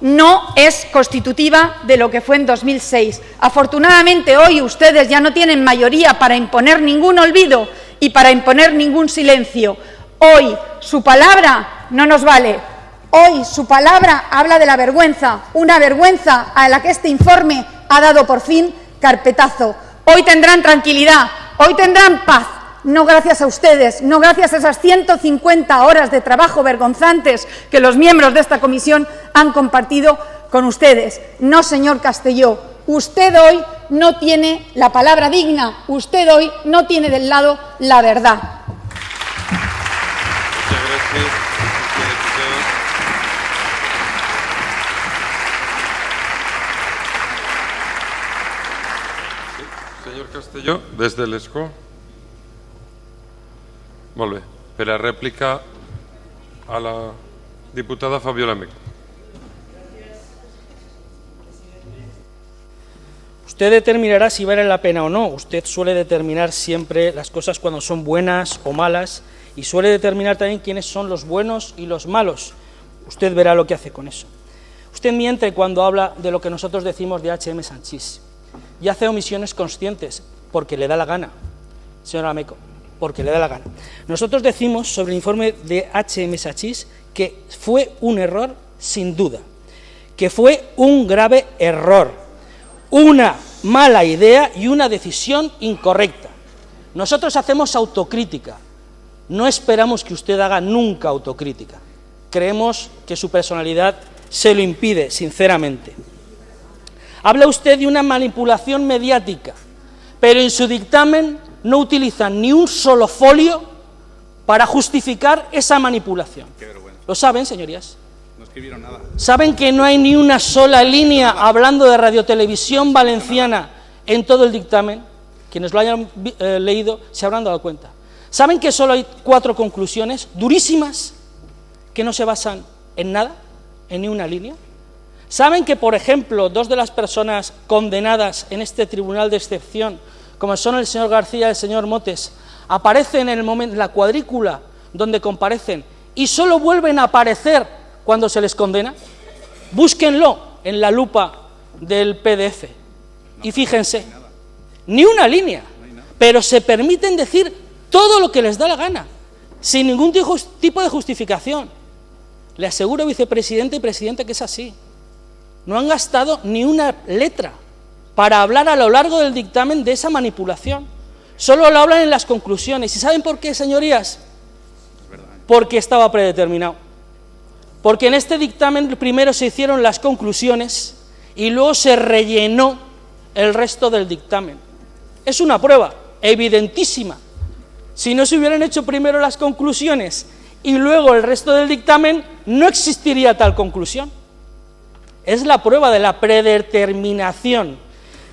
no es constitutiva de lo que fue en 2006. Afortunadamente, hoy ustedes ya no tienen mayoría para imponer ningún olvido y para imponer ningún silencio. Hoy su palabra no nos vale. Hoy su palabra habla de la vergüenza, una vergüenza a la que este informe ha dado por fin carpetazo. Hoy tendrán tranquilidad, hoy tendrán paz, no gracias a ustedes, no gracias a esas 150 horas de trabajo vergonzantes que los miembros de esta comisión han compartido con ustedes. No, señor Castelló, usted hoy no tiene la palabra digna, usted hoy no tiene del lado la verdad. Muchas gracias. Senyor Castelló, des de l'escó. Molt bé. Per a rèplica a la diputada Fabiola Meco. Usted determinará si vale la pena o no. Usted suele determinar siempre las cosas cuando son buenas o malas y suele determinar también quiénes son los buenos y los malos. Usted verá lo que hace con eso. Usted miente cuando habla de lo que nosotros decimos de H.M. Sanchis y hace omisiones conscientes porque le da la gana, señora Meco, porque le da la gana. Nosotros decimos sobre el informe de H.M. Sanchis que fue un error sin duda, que fue un grave error, una mala idea y una decisión incorrecta. Nosotros hacemos autocrítica, no esperamos que usted haga nunca autocrítica. Creemos que su personalidad se lo impide, sinceramente. Habla usted de una manipulación mediática, pero en su dictamen no utilizan ni un solo folio para justificar esa manipulación. ¿Lo saben, señorías? No escribieron nada. ¿Saben que no hay ni una sola línea hablando de Radiotelevisión Valenciana en todo el dictamen? Quienes lo hayan leído se habrán dado cuenta. ¿Saben que solo hay 4 conclusiones durísimas que no se basan en nada, en ni una línea? ¿Saben que, por ejemplo, 2 de las personas condenadas en este tribunal de excepción, como son el señor García y el señor Motes, aparecen en el momento, en la cuadrícula donde comparecen y solo vuelven a aparecer cuando se les condena? Búsquenlo en la lupa del PDF y fíjense, ni una línea, pero se permiten decir todo lo que les da la gana, sin ningún tipo de justificación. Le aseguro, vicepresidente y presidente, que es así. No han gastado ni una letra para hablar a lo largo del dictamen de esa manipulación. Solo lo hablan en las conclusiones. ¿Y saben por qué, señorías? Porque estaba predeterminado. Porque en este dictamen primero se hicieron las conclusiones y luego se rellenó el resto del dictamen. Es una prueba evidentísima. Si no se hubieran hecho primero las conclusiones y luego el resto del dictamen, no existiría tal conclusión. Es la prueba de la predeterminación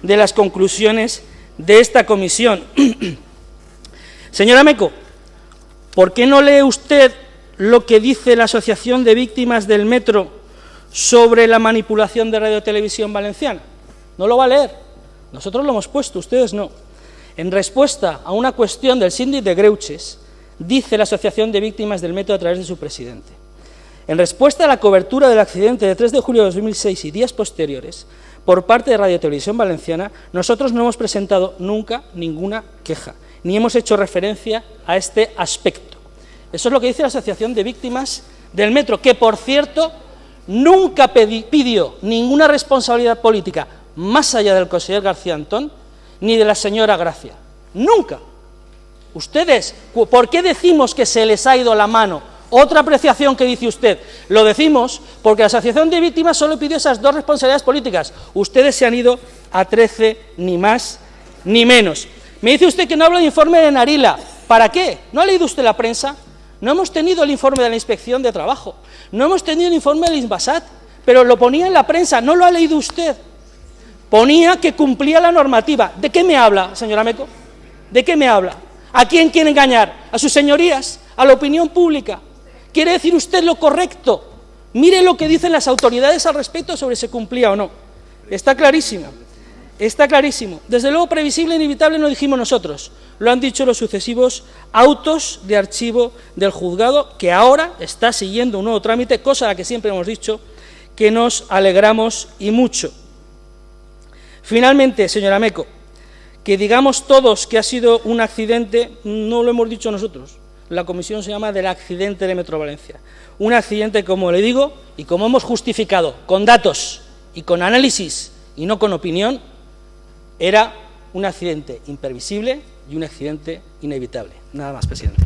de las conclusiones de esta comisión. Señora Meco, ¿por qué no lee usted lo que dice la Asociación de Víctimas del Metro sobre la manipulación de Radiotelevisión Valenciana? No lo va a leer. Nosotros lo hemos puesto, ustedes no. En respuesta a una cuestión del síndic de Greuges, dice la Asociación de Víctimas del Metro a través de su presidente: en respuesta a la cobertura del accidente de 3 de julio de 2006 y días posteriores por parte de Radiotelevisión Valenciana, nosotros no hemos presentado nunca ninguna queja, ni hemos hecho referencia a este aspecto. Eso es lo que dice la Asociación de Víctimas del Metro, que, por cierto, nunca pidió ninguna responsabilidad política más allá del conseller García Antón ni de la señora Gracia. Nunca. Ustedes, ¿por qué decimos que se les ha ido la mano? Otra apreciación que dice usted. Lo decimos porque la Asociación de Víctimas solo pidió esas 2 responsabilidades políticas. Ustedes se han ido a 13, ni más ni menos. Me dice usted que no habla de informe de Narila. ¿Para qué? ¿No ha leído usted la prensa? No hemos tenido el informe de la Inspección de Trabajo, no hemos tenido el informe del Inbasat, pero lo ponía en la prensa, ¿no lo ha leído usted? Ponía que cumplía la normativa. ¿De qué me habla, señora Meco? ¿De qué me habla? ¿A quién quiere engañar? ¿A sus señorías? ¿A la opinión pública? ¿Quiere decir usted lo correcto? Mire lo que dicen las autoridades al respecto sobre si se cumplía o no. Está clarísimo. Está clarísimo. Desde luego, previsible e inevitable no dijimos nosotros. Lo han dicho los sucesivos autos de archivo del juzgado, que ahora está siguiendo un nuevo trámite, cosa a la que siempre hemos dicho que nos alegramos y mucho. Finalmente, señora Meco, que digamos todos que ha sido un accidente, no lo hemos dicho nosotros. La comisión se llama del accidente de Metro Valencia. Un accidente, como le digo, y como hemos justificado con datos y con análisis y no con opinión, era un accidente imprevisible y un accidente inevitable. Nada más, presidente.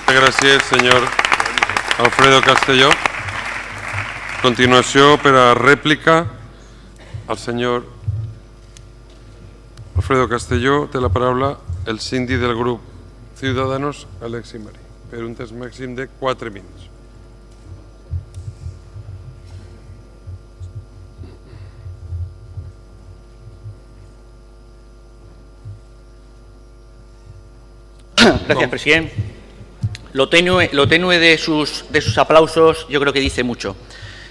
Gràcies, senyor Alfredo Castelló. A continuació, per a rèplica, el senyor Alfredo Castelló té la paraula el síndic del grup Ciudadanos, Alexi Marí, per un temps màxim de 4 minuts. Gracias, presidente. Lo tenue de sus aplausos yo creo que dice mucho.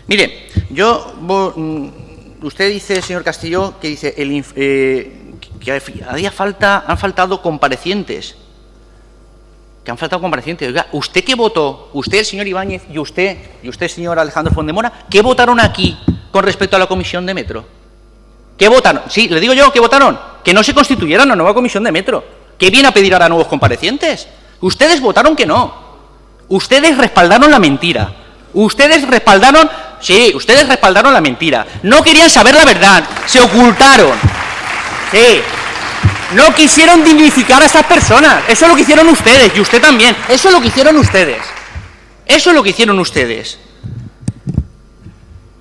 Mire, usted dice, señor Castillo, que dice que han faltado comparecientes. Que han faltado comparecientes. Oiga, ¿usted qué votó? Usted, el señor Ibáñez, y usted, señor Alejandro Fondemora, ¿qué votaron aquí con respecto a la comisión de Metro? ¿Qué votaron? Sí, le digo yo, ¿qué votaron? Que no se constituyera una nueva comisión de Metro. ¿Qué viene a pedir ahora nuevos comparecientes? Ustedes votaron que no. Ustedes respaldaron la mentira. Ustedes respaldaron la mentira. No querían saber la verdad. Se ocultaron. Sí. No quisieron dignificar a esas personas. Eso es lo que hicieron ustedes. Y usted también. Eso es lo que hicieron ustedes. Eso es lo que hicieron ustedes.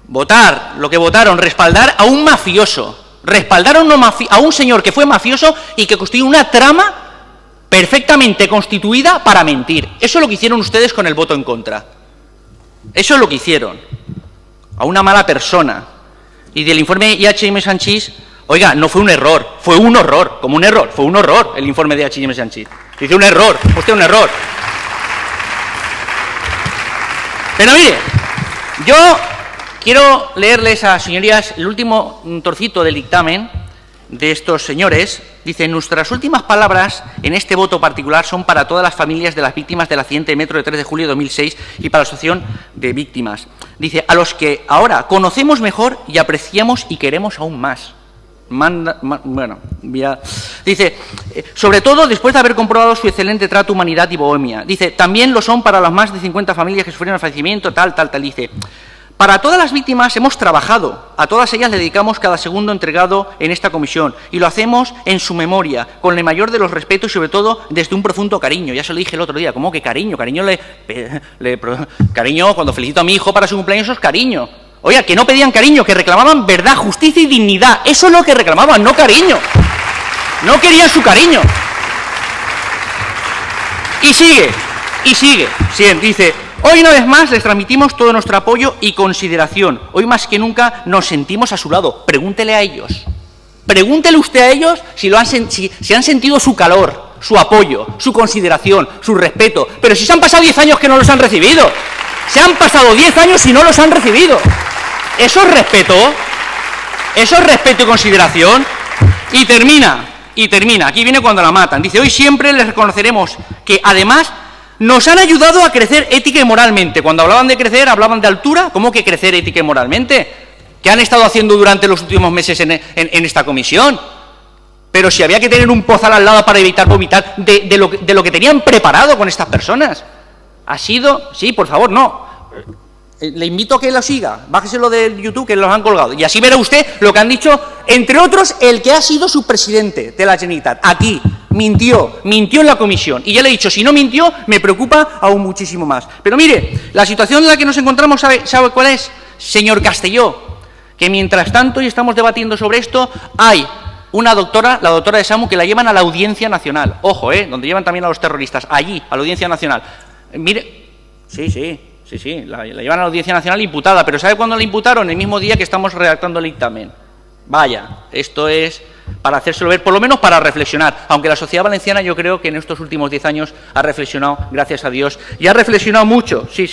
Votar lo que votaron, respaldar a un mafioso. Respaldaron a un señor que fue mafioso y que construyó una trama perfectamente constituida para mentir. Eso es lo que hicieron ustedes con el voto en contra. Eso es lo que hicieron. A una mala persona. Y del informe IHM Sanchís, oiga, no fue un error, fue un horror, como un error, fue un horror el informe de IHM Sanchís. Dice un error, usted un error. Pero mire, yo quiero leerles a señorías el último trocito del dictamen de estos señores. Dice, nuestras últimas palabras en este voto particular son para todas las familias de las víctimas del accidente de Metro de 3 de julio de 2006 y para la Asociación de Víctimas. Dice, a los que ahora conocemos mejor y apreciamos y queremos aún más. Dice, sobre todo después de haber comprobado su excelente trato, humanidad y bohemia. Dice, también lo son para las más de 50 familias que sufrieron el fallecimiento, tal. Dice, para todas las víctimas hemos trabajado, a todas ellas le dedicamos cada segundo entregado en esta comisión y lo hacemos en su memoria, con el mayor de los respetos y sobre todo desde un profundo cariño. Ya se lo dije el otro día, ¿cómo que cariño? Cariño, cuando felicito a mi hijo para su cumpleaños, eso es cariño. Oiga, que no pedían cariño, que reclamaban verdad, justicia y dignidad. Eso es lo que reclamaban, no cariño. No querían su cariño. Y sigue. Sí, dice, hoy una vez más les transmitimos todo nuestro apoyo y consideración. Hoy más que nunca nos sentimos a su lado. Pregúntele a ellos. Pregúntele usted a ellos si han sentido su calor, su apoyo, su consideración, su respeto. Pero si se han pasado 10 años que no los han recibido. Se han pasado 10 años y no los han recibido. Eso es respeto y consideración. Y termina, aquí viene cuando la matan. Dice, hoy siempre les reconoceremos que además nos han ayudado a crecer ética y moralmente. Cuando hablaban de crecer, hablaban de altura. ¿Cómo que crecer ética y moralmente? ¿Qué han estado haciendo durante los últimos meses en esta comisión? Pero si había que tener un pozal al lado para evitar vomitar de lo que tenían preparado con estas personas. Ha sido, sí, por favor, no. Le invito a que lo siga, bájeselo de YouTube que los han colgado. Y así verá usted lo que han dicho, entre otros, el que ha sido su presidente de la Generalitat. Aquí, mintió en la comisión. Y ya le he dicho, si no mintió, me preocupa aún muchísimo más. Pero mire, la situación en la que nos encontramos, ¿sabe cuál es? Señor Castelló, que mientras tanto, y estamos debatiendo sobre esto, hay una doctora, la doctora de SAMU, que la llevan a la Audiencia Nacional. Ojo, donde llevan también a los terroristas, allí, a la Audiencia Nacional. Mire, sí, la llevan a la Audiencia Nacional imputada, pero ¿sabe cuándo la imputaron? El mismo día que estamos redactando el dictamen. Vaya, esto es para hacérselo ver, por lo menos para reflexionar, aunque la sociedad valenciana yo creo que en estos últimos 10 años ha reflexionado, gracias a Dios, y ha reflexionado mucho, sí.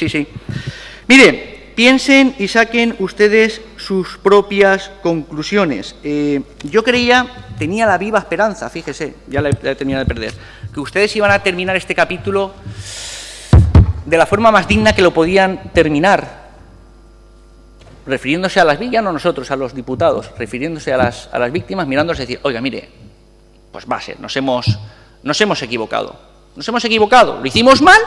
Mire, piensen y saquen ustedes sus propias conclusiones. Yo tenía la viva esperanza, fíjese, ya la he terminado de perder, que ustedes iban a terminar este capítulo de la forma más digna que lo podían terminar. refiriéndose a las víctimas, no nosotros, a los diputados, refiriéndose a las víctimas, mirándoles y decir, oiga, mire, pues va a ser, nos hemos equivocado. Nos hemos equivocado, lo hicimos mal,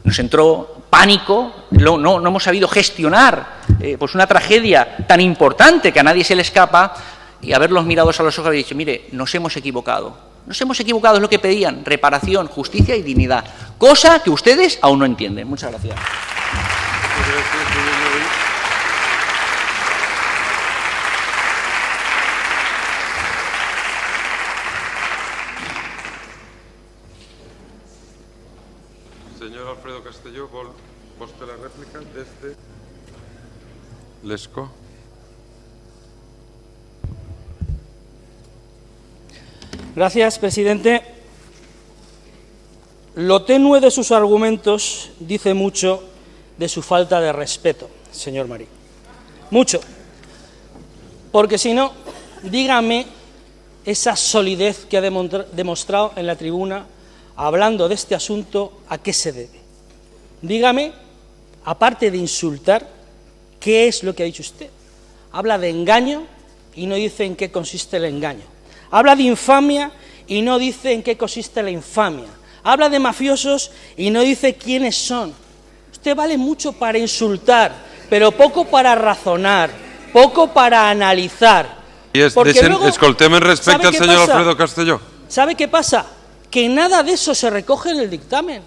nos entró pánico, no hemos sabido gestionar pues una tragedia tan importante que a nadie se le escapa, y haberlos mirados a los ojos y dicho, mire, nos hemos equivocado, es lo que pedían, reparación, justicia y dignidad, cosa que ustedes aún no entienden. Muchas gracias. Señor Alfredo Castelló, vostè la rèplica desde l'ESCO. Gracias, presidente. Lo tenue de sus argumentos dice mucho de su falta de respeto, señor Marín. Mucho. Porque si no, dígame esa solidez que ha demostrado en la tribuna hablando de este asunto, ¿a qué se debe? Dígame, aparte de insultar, ¿qué es lo que ha dicho usted? Habla de engaño y no dice en qué consiste el engaño. Habla de infamia y no dice en qué consiste la infamia. Habla de mafiosos y no dice quiénes son. Usted vale mucho para insultar, pero poco para razonar, poco para analizar. Escoltem en respecte al señor Alfredo Castelló. ¿Sabe qué pasa? Que nada de eso se recoge en el dictamen.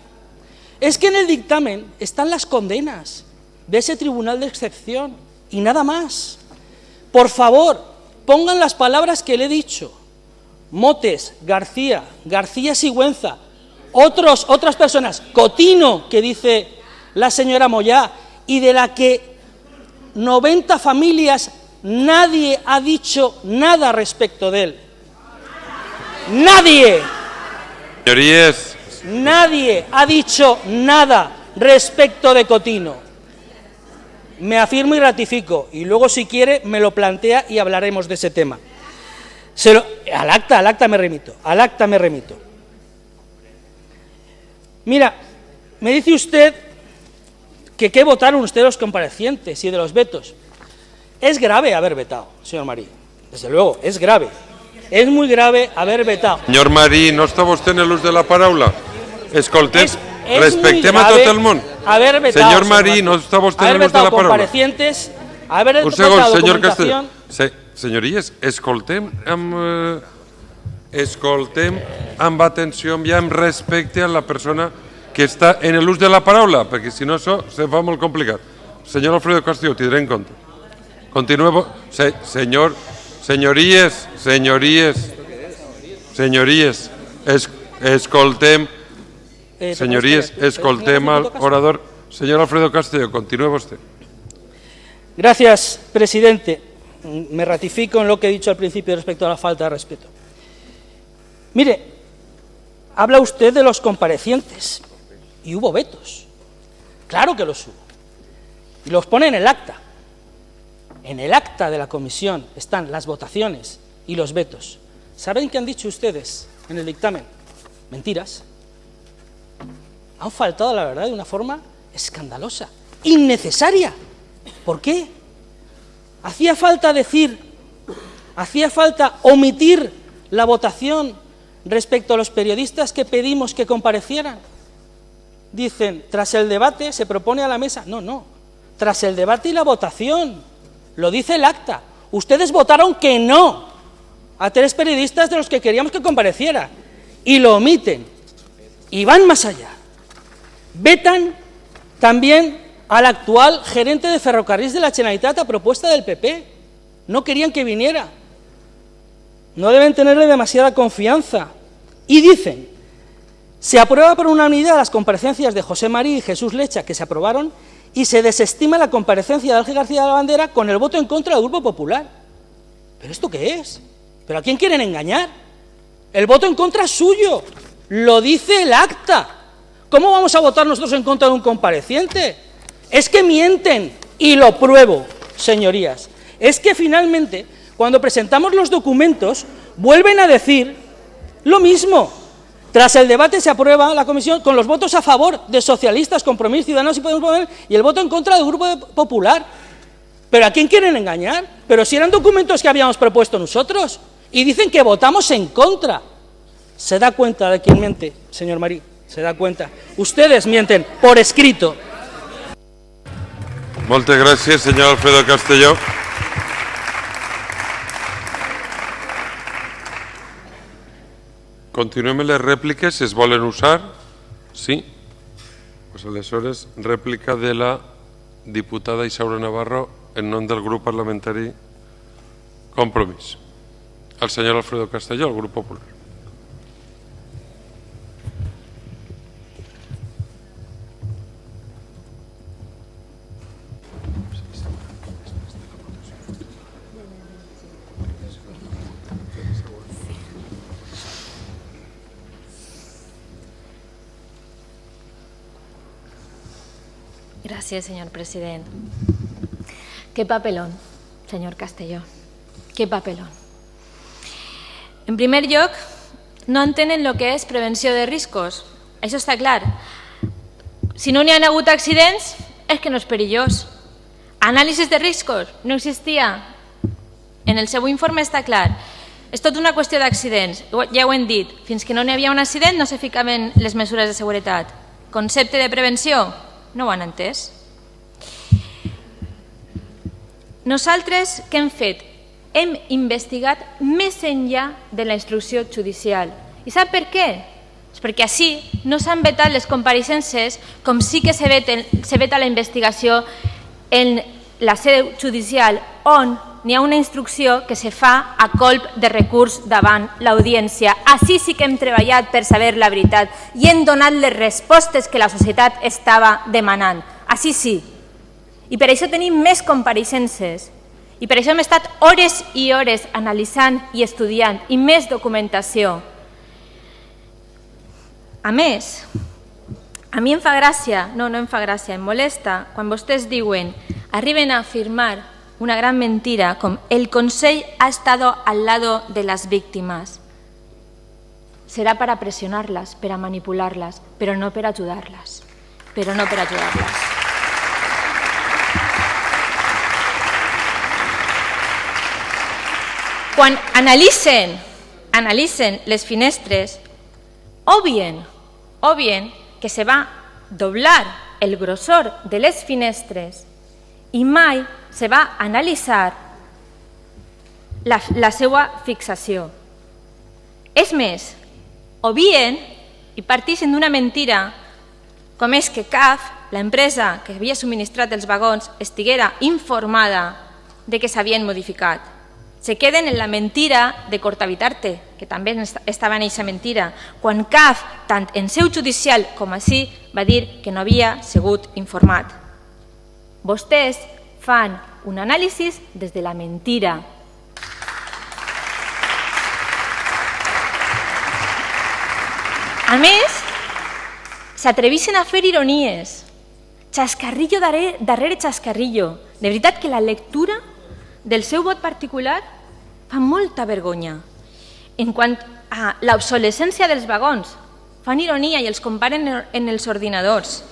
Es que en el dictamen están las condenas de ese tribunal de excepción y nada más. Por favor, pongan las palabras que le he dicho. Motes, García, García Sigüenza, otras personas, Cotino, que dice la señora Moyá, y de la que 90 familias nadie ha dicho nada respecto de él. ¡Nadie! Señorías. Nadie ha dicho nada respecto de Cotino. Me afirmo y ratifico, y luego si quiere me lo plantea y hablaremos de ese tema. Al acta me remito. Mira, me dice usted que qué votaron ustedes los comparecientes y de los vetos. Es grave haber vetado, señor Marín, desde luego, es grave. És molt grave haver vetat. Senyor Marí, no està vostè en l'ús de la paraula? Escoltem, respectem a tot el món. Senyor Marí, no està vostè en l'ús de la paraula? Un segon, senyor Castelló. Senyories, escoltem amb atenció i amb respecte a la persona que està en l'ús de la paraula, perquè si no això se fa molt complicat. Senyor Alfredo Castelló, ho tindré en compte. Continuem. Senyories, escoltem al orador. Señor Alfredo Castelló, continúe usted. Gracias, presidente. Me ratifico en lo que he dicho al principio respecto a la falta de respeto. Mire, habla usted de los comparecientes y hubo vetos. Claro que los hubo. Y los pone en el acta. En el acta de la comisión están las votaciones y los vetos. ¿Saben qué han dicho ustedes en el dictamen? Mentiras. Han faltado a la verdad de una forma escandalosa, innecesaria. ¿Por qué? Hacía falta omitir la votación respecto a los periodistas que pedimos que comparecieran. Dicen, tras el debate se propone a la mesa. No, tras el debate y la votación. Lo dice el acta. Ustedes votaron que no a 3 periodistas de los que queríamos que comparecieran. Y lo omiten. Y van más allá. Vetan también al actual gerente de Ferrocarriles de la Generalitat a propuesta del PP. No querían que viniera. No deben tenerle demasiada confianza. Y dicen, se aprueba por unanimidad las comparecencias de José Marí y Jesús Lecha, que se aprobaron, y se desestima la comparecencia de Ángel García de la Bandera con el voto en contra del Grupo Popular. ¿Pero esto qué es? ¿Pero a quién quieren engañar? El voto en contra es suyo, lo dice el acta. ¿Cómo vamos a votar nosotros en contra de un compareciente? Es que mienten, y lo pruebo, señorías. Es que finalmente, cuando presentamos los documentos, vuelven a decir lo mismo. Tras el debate se aprueba la comisión con los votos a favor de socialistas, Compromís, Ciudadanos y Podemos y el voto en contra del Grupo Popular. ¿Pero a quién quieren engañar? Pero si eran documentos que habíamos propuesto nosotros y dicen que votamos en contra. ¿Se da cuenta de quién miente, señor Marí? ¿Se da cuenta? Ustedes mienten por escrito. Moltes gràcies, senyor Alfredo Castelló. Continuem amb les rèpliques, si es volen usar. Sí? Pues aleshores, rèplica de la diputada Isaura Navarro en nom del grup parlamentari Compromís. El senyor Alfredo Castelló, el grup popular. Gracias, señor presidente. Qué papelón, señor Castelló. Qué papelón. En primer lloc, no entenen lo que és prevenció de riscos. Això està clar. Si no n'hi ha hagut accidents, és que no és perillós. Anàlisis de riscos no existia. En el seu informe està clar. És tot una qüestió d'accidents. Ja ho hem dit. Fins que no n'hi havia un accident no se ficaven les mesures de seguretat. Concepte de prevenció, no ho han entès. Nosaltres què hem fet? Hem investigat més enllà de la instrucció judicial. I sap per què? És perquè així no s'han vetat les compareixences com sí que se veta la investigació en la seu judicial on n'hi ha una instrucció que se fa a colp de recurs davant l'audiència. Així sí que hem treballat per saber la veritat i hem donat les respostes que la societat estava demanant. Així sí. I per això tenim més compareixences. I per això hem estat hores i hores analitzant i estudiant i més documentació. A més, a mi em fa gràcia, no em fa gràcia, em molesta, quan vostès diuen, arriben a afirmar una gran mentira com el Consell ha estado al lado de las víctimas. Será para presionarlas, para manipularlas, pero no para ayudarlas. Pero no para ayudarlas. Quan analitzen les finestres, obvien que se va doblar el grosor de les finestres i mai se va analitzar la seva fixació. És més, obvien i partixen d'una mentira com és que CAF, l'empresa que havia subministrat els vagons, estiguera informada de que s'havien modificat. Se queden en la mentira de Cortavitarte, que també estava en aquesta mentira, quan CAF, tant en seu judicial com així, va dir que no havia sigut informat. Vostès fan un anàlisi des de la mentira. A més, s'atreveixen a fer ironies. Xascarrillo darrere xascarrillo. De veritat que la lectura del seu vot particular fa molta vergonya. En quant a l'obsolescència dels vagons, fan ironia i els comparen en els ordinadors.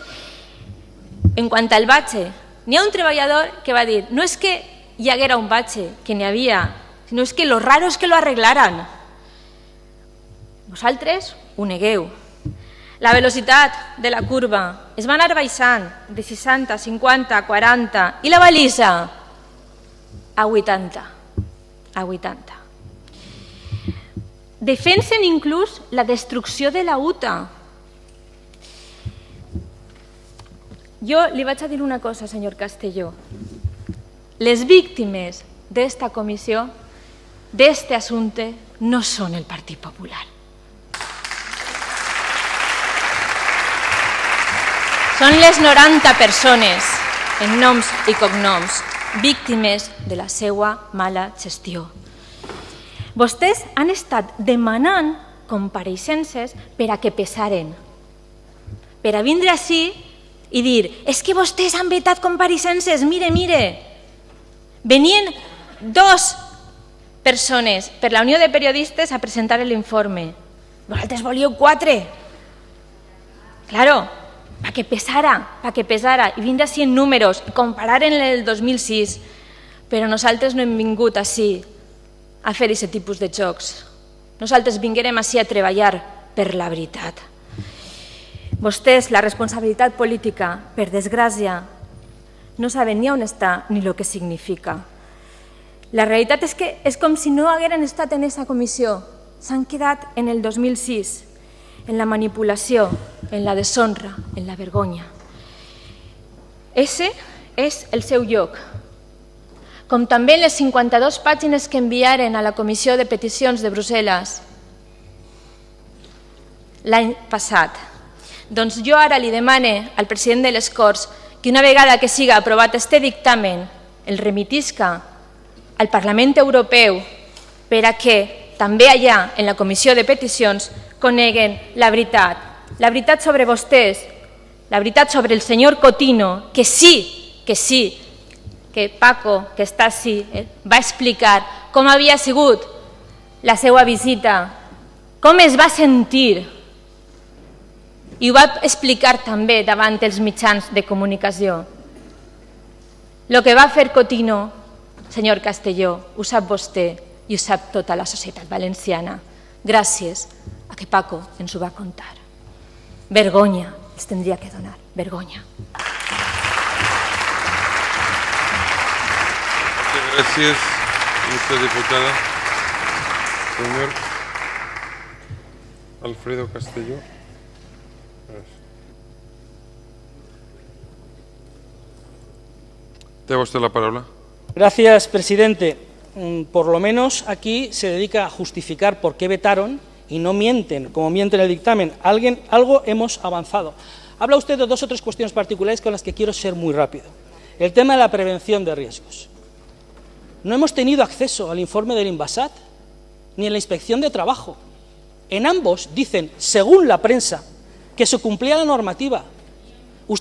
En quant al batxe, n'hi ha un treballador que va dir no és que hi haguera un batxe, que n'hi havia, sinó és que lo raro és que lo arreglaran. Vosaltres ho negueu. La velocitat de la curva es va anar baixant de 60, 50, 40 i la balisa a 80. A 80. Defensen inclús la destrucció de la UTA. Jo li vaig a dir una cosa, senyor Castelló. Les víctimes d'esta comissió, d'este assumpte, no són el Partit Popular. Són les 90 persones, en noms i cognoms, víctimes de la seva mala gestió. Vostès han estat demanant compareixences per a que pesaren, per a vindre així i dir és que vostès han vetat compareixences, mire. Venien 2 persones per la Unió de Periodistes a presentar l'informe. Vosaltres volíeu 4. Claro, para que pesara, i vindre així en números, comparar en el 2006, però nosaltres no hem vingut ací a fer aquest tipus de jocs. Nosaltres vinguérem ací a treballar per la veritat. Vostès, la responsabilitat política, per desgràcia, no saben ni on està ni el que significa. La realitat és que és com si no hagueren estat en aquesta comissió. S'han quedat en el 2006, en la manipulació, en la deshonra, en la vergonya. Ese és el seu lloc. Com també les 52 pàgines que enviaren a la Comissió de Peticions de Brussel·les l'any passat. Doncs jo ara li demane al president de les Corts que una vegada que siga aprovat este dictamen el remitisca al Parlament Europeu per a que també allà en la Comissió de Peticions coneguen la veritat sobre vostès, la veritat sobre el senyor Cotino, que Paco, que està així, va explicar com havia sigut la seva visita, com es va sentir, i ho va explicar també davant els mitjans de comunicació. El que va fer Cotino, senyor Castelló, ho sap vostè i ho sap tota la societat valenciana, gràcies a que Paco ens ho va contar. Vergonya els tindria que donar, vergonya. Gracias, muchas diputada. Señor Alfredo Castelló. Te usted la palabra. Gracias, presidente. Por lo menos aquí se dedica a justificar por qué vetaron y no mienten, como mienten en el dictamen. Algo hemos avanzado. Habla usted de 2 o 3 cuestiones particulares con las que quiero ser muy rápido. El tema de la prevención de riesgos. No hemos tenido acceso al informe del Inbasat ni en la Inspección de Trabajo. En ambos dicen, según la prensa, que se cumplía la normativa.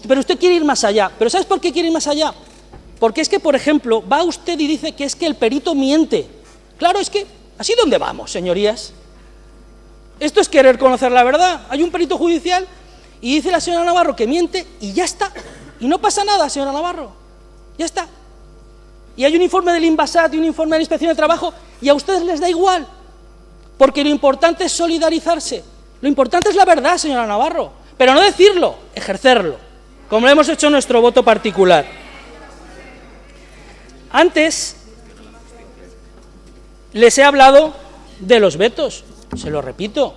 Pero usted quiere ir más allá. ¿Pero sabes por qué quiere ir más allá? Porque es que, por ejemplo, va usted y dice que es que el perito miente. Claro, es que ¿así dónde vamos, señorías? Esto es querer conocer la verdad. Hay un perito judicial y dice la señora Navarro que miente y ya está. Y no pasa nada, señora Navarro. Ya está. Y hay un informe del Inbasat y un informe de la Inspección de Trabajo y a ustedes les da igual. Porque lo importante es solidarizarse. Lo importante es la verdad, señora Navarro. Pero no decirlo, ejercerlo. Como lo hemos hecho en nuestro voto particular. Antes les he hablado de los vetos, se lo repito,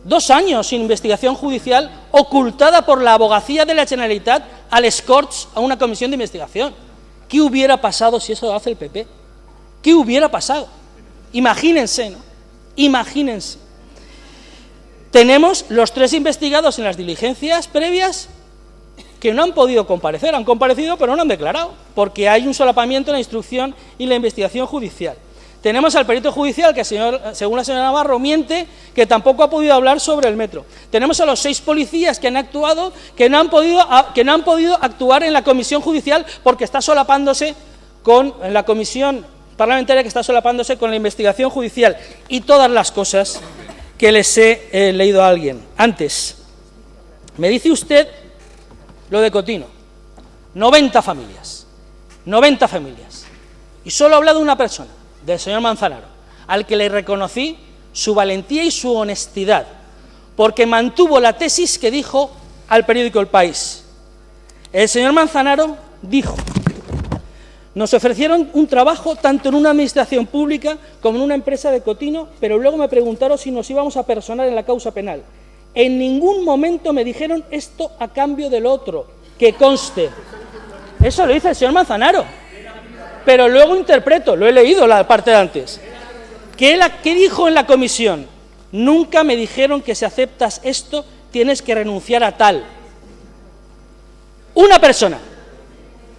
2 años sin investigación judicial ocultada por la abogacía de la Generalitat a les Corts a una comisión de investigación. ¿Qué hubiera pasado si eso lo hace el PP? ¿Qué hubiera pasado? Imagínense, ¿no? Imagínense. Tenemos los 3 investigados en las diligencias previas que no han podido comparecer, han comparecido pero no han declarado, porque hay un solapamiento en la instrucción y la investigación judicial. Tenemos al perito judicial que, según la señora Navarro, miente, que tampoco ha podido hablar sobre el metro. Tenemos a los 6 policías que han actuado, que no han podido actuar en la comisión judicial porque está solapándose en la comisión parlamentaria que está solapándose con la investigación judicial y todas las cosas que les he leído a alguien antes. Me dice usted lo de Cotino, 90 familias, y solo ha hablado una persona, del señor Manzanaro, al que le reconocí su valentía y su honestidad, porque mantuvo la tesis que dijo al periódico El País. El señor Manzanaro dijo, nos ofrecieron un trabajo tanto en una administración pública como en una empresa de Cotino, pero luego me preguntaron si nos íbamos a personar en la causa penal. En ningún momento me dijeron esto a cambio del otro, que conste. Eso lo dice el señor Manzanaro. Pero luego interpreto, lo he leído la parte de antes. ¿Qué dijo en la comisión? Nunca me dijeron que si aceptas esto tienes que renunciar a tal. Una persona,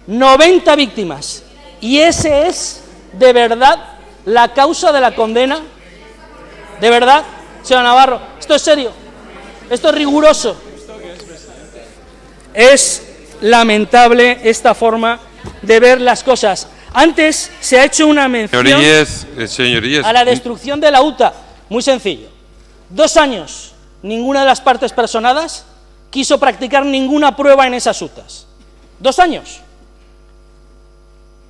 90 víctimas. ¿Y ese es, de verdad, la causa de la condena? ¿De verdad, señor Navarro? ¿Esto es serio? ¿Esto es riguroso? Es lamentable esta forma de ver las cosas. Antes se ha hecho una mención señorías, a la destrucción de la UTA. Muy sencillo. 2 años, ninguna de las partes personadas quiso practicar ninguna prueba en esas UTAs. 2 años.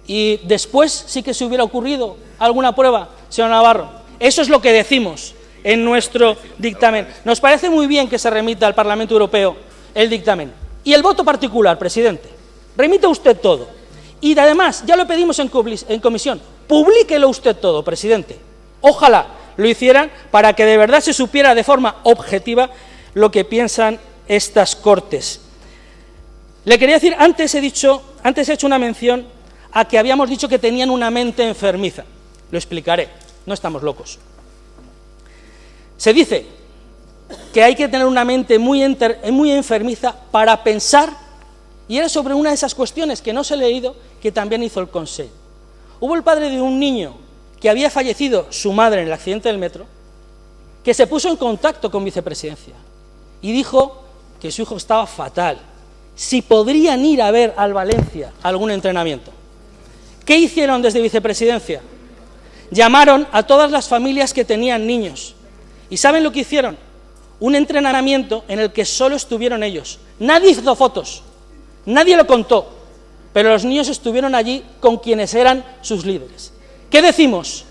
y después sí que se hubiera ocurrido alguna prueba, señor Navarro. Eso es lo que decimos en nuestro dictamen. Nos parece muy bien que se remita al Parlamento Europeo el dictamen. Y el voto particular, presidente. Remita usted todo. Y además, ya lo pedimos en comisión, publíquelo usted todo, presidente. Ojalá lo hicieran para que de verdad se supiera de forma objetiva lo que piensan estas Cortes. Le quería decir, antes he hecho una mención a que habíamos dicho que tenían una mente enfermiza. Lo explicaré, no estamos locos. Se dice que hay que tener una mente muy enfermiza para pensar, y era sobre una de esas cuestiones que no se ha leído, que también hizo el Consejo. Hubo el padre de un niño que había fallecido su madre en el accidente del metro, que se puso en contacto con Vicepresidencia y dijo que su hijo estaba fatal, si podrían ir a ver al Valencia algún entrenamiento. ¿Qué hicieron desde Vicepresidencia? Llamaron a todas las familias que tenían niños. ¿Y saben lo que hicieron? Un entrenamiento en el que solo estuvieron ellos. Nadie hizo fotos, nadie lo contó, pero los niños estuvieron allí con quienes eran sus líderes. ¿Qué decimos?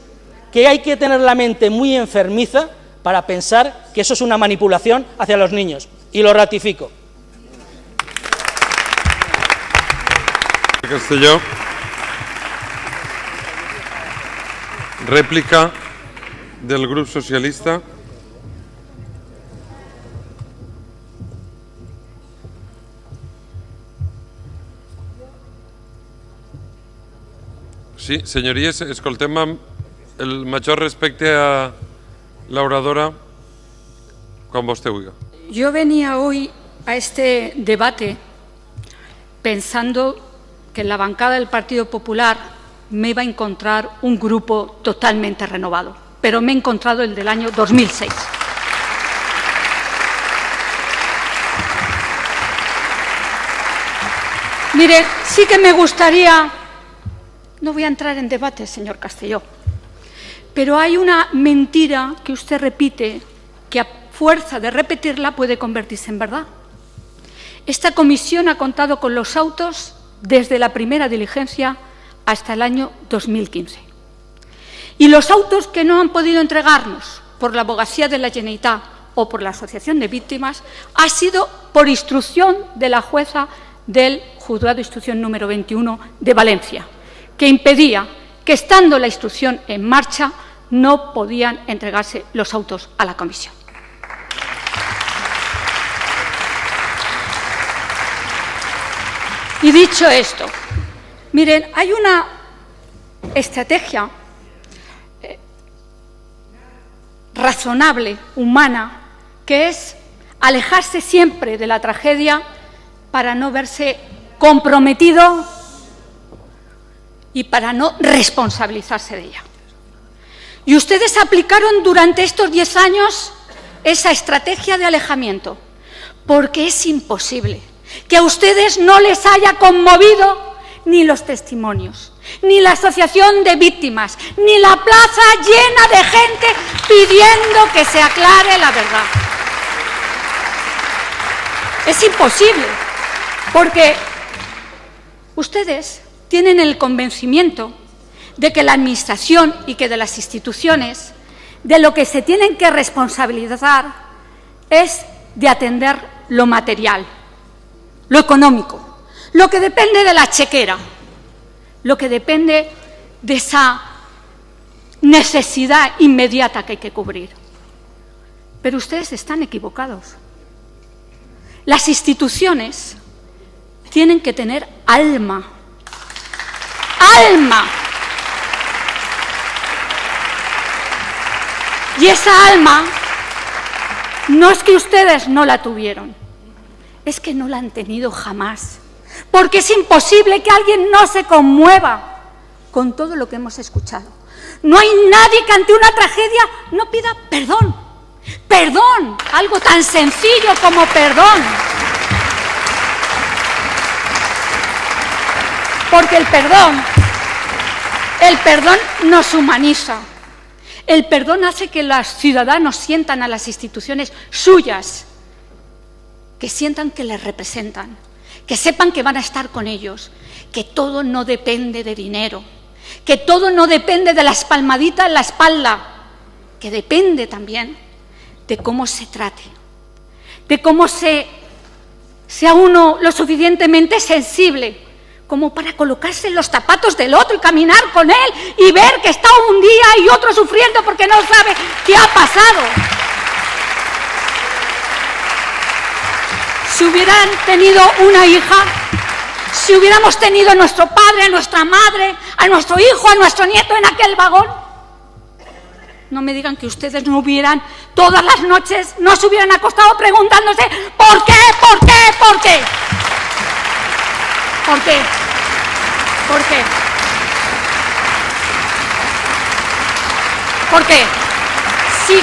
Que hay que tener la mente muy enfermiza para pensar que eso es una manipulación hacia los niños. Y lo ratifico. Castelló. Réplica del Grupo Socialista. Sí, senyories, escoltem amb el major respecte a la oradora quan vostè vulgui. Yo venía hoy a este debate pensando que en la bancada del Partido Popular me iba a encontrar un grupo totalmente renovado, pero me he encontrado el del año 2006. Mire, sí que me gustaría, no voy a entrar en debate, señor Castelló, pero hay una mentira que usted repite que a fuerza de repetirla puede convertirse en verdad. Esta comisión ha contado con los autos desde la primera diligencia hasta el año 2015. Y los autos que no han podido entregarnos por la abogacía de la Generalitat o por la Asociación de Víctimas ha sido por instrucción de la jueza del Juzgado de Instrucción número 21 de Valencia, que impedía que, estando la instrucción en marcha, no podían entregarse los autos a la comisión. Y dicho esto, miren, hay una estrategia razonable, humana, que es alejarse siempre de la tragedia para no verse comprometido y para no responsabilizarse de ella. Y ustedes aplicaron durante estos 10 años esa estrategia de alejamiento, porque es imposible que a ustedes no les haya conmovido ni los testimonios, ni la asociación de víctimas, ni la plaza llena de gente pidiendo que se aclare la verdad. Es imposible, porque ustedes tienen el convencimiento de que la Administración y que de las instituciones de lo que se tienen que responsabilizar es de atender lo material, lo económico, lo que depende de la chequera, lo que depende de esa necesidad inmediata que hay que cubrir. Pero ustedes están equivocados. Las instituciones tienen que tener alma. ¡Alma! Y esa alma no es que ustedes no la tuvieron, es que no la han tenido jamás. Porque es imposible que alguien no se conmueva con todo lo que hemos escuchado. No hay nadie que ante una tragedia no pida perdón. Perdón, algo tan sencillo como perdón. Porque el perdón nos humaniza. El perdón hace que los ciudadanos sientan a las instituciones suyas, que sientan que les representan, que sepan que van a estar con ellos, que todo no depende de dinero, que todo no depende de la espalmadita en la espalda, que depende también de cómo se trate, de cómo sea uno lo suficientemente sensible como para colocarse en los zapatos del otro y caminar con él y ver que está un día y otro sufriendo porque no sabe qué ha pasado. Si hubieran tenido una hija, si hubiéramos tenido a nuestro padre, a nuestra madre, a nuestro hijo, a nuestro nieto en aquel vagón, no me digan que ustedes no hubieran, todas las noches, no se hubieran acostado preguntándose ¿por qué? ¿Por qué? ¿Por qué? ¿Por qué? ¿Por qué? Porque si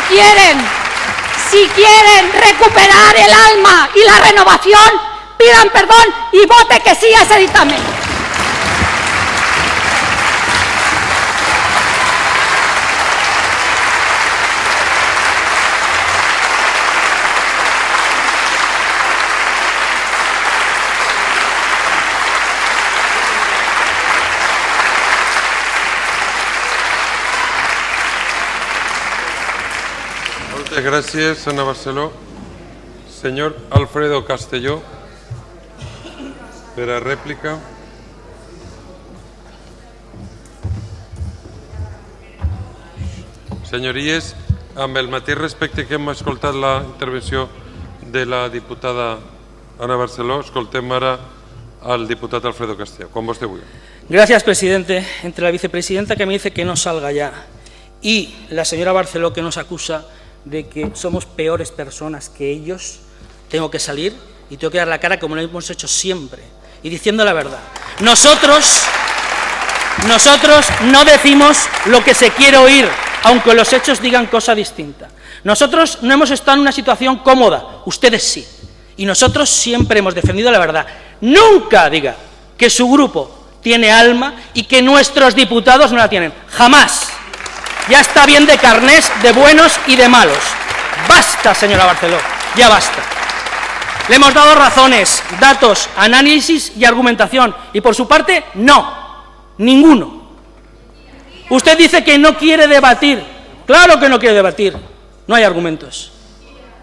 quieren recuperar el alma y la renovación, pidan perdón y voten que sí a ese dictamen. Muchas gracias, Ana Barceló. Señor Alfredo Castelló, per a rèplica. Senyories, amb el mateix respecte que hem escoltat la intervenció de la diputada Ana Barceló, escoltem ara al diputat Alfredo Castelló. Com vostè vulgui. Gracias, presidente. Entre la vicepresidenta que me dice que no salga ya y la señora Barceló que nos acusa de que somos peores personas que ellos, tengo que salir y tengo que dar la cara como lo hemos hecho siempre y diciendo la verdad. Nosotros no decimos lo que se quiere oír, aunque los hechos digan cosa distinta. Nosotros no hemos estado en una situación cómoda, ustedes sí, y nosotros siempre hemos defendido la verdad. Nunca diga que su grupo tiene alma y que nuestros diputados no la tienen, jamás. Ya está bien de carnés de buenos y de malos. Basta, señora Barceló, ya basta. Le hemos dado razones, datos, análisis y argumentación. Y por su parte, no, ninguno. Usted dice que no quiere debatir. Claro que no quiere debatir. No hay argumentos.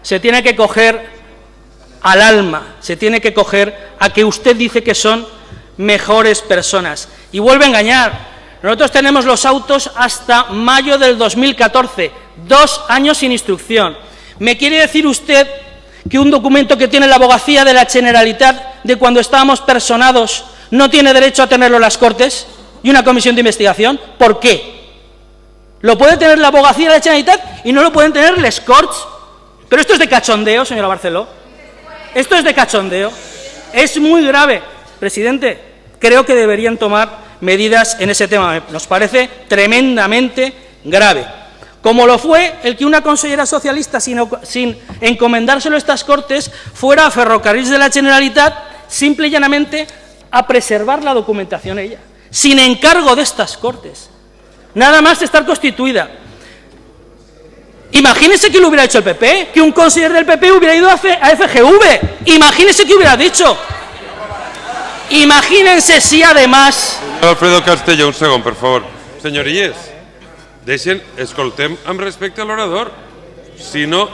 Se tiene que coger al alma, se tiene que coger a que usted dice que son mejores personas. Y vuelve a engañar. Nosotros tenemos los autos hasta mayo del 2014, 2 años sin instrucción. ¿Me quiere decir usted que un documento que tiene la abogacía de la Generalitat de cuando estábamos personados no tiene derecho a tenerlo en las Cortes y una comisión de investigación? ¿Por qué? Lo puede tener la abogacía de la Generalitat y no lo pueden tener les Corts. Pero esto es de cachondeo, señora Barceló. Esto es de cachondeo. Es muy grave. Presidente, creo que deberían tomar medidas en ese tema. Nos parece tremendamente grave. Como lo fue el que una consellera socialista, sin encomendárselo a estas Cortes, fuera a Ferrocarrils de la Generalitat simple y llanamente a preservar la documentación ella, sin encargo de estas Cortes, nada más de estar constituida. Imagínese que lo hubiera hecho el PP, que un consejero del PP hubiera ido a FGV. Imagínese que hubiera dicho. Imagínense si además... Alfredo Castelló, un segon, per favor. Senyories, escoltem amb respecte a l'orador. Si no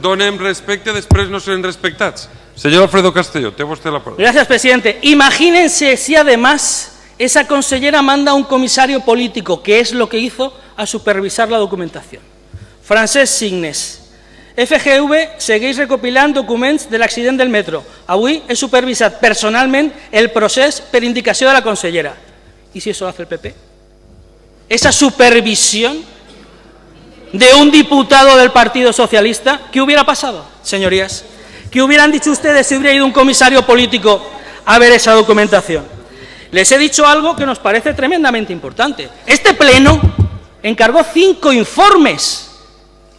donem respecte, després no serem respectats. Señor Alfredo Castelló, té vostè la paraula. Gracias, presidente. Imagínense si además esa consellera manda a un comisario político, que es lo que hizo, a supervisar la documentación. Francesc Signes. FGV segueix recopilant documents de l'accident del metro. Avui he supervisat personalment el procés per indicació de la consellera. ¿Y si eso lo hace el PP? Esa supervisión de un diputado del Partido Socialista, ¿qué hubiera pasado, señorías? ¿Qué hubieran dicho ustedes si hubiera ido un comisario político a ver esa documentación? Les he dicho algo que nos parece tremendamente importante. Este pleno encargó 5 informes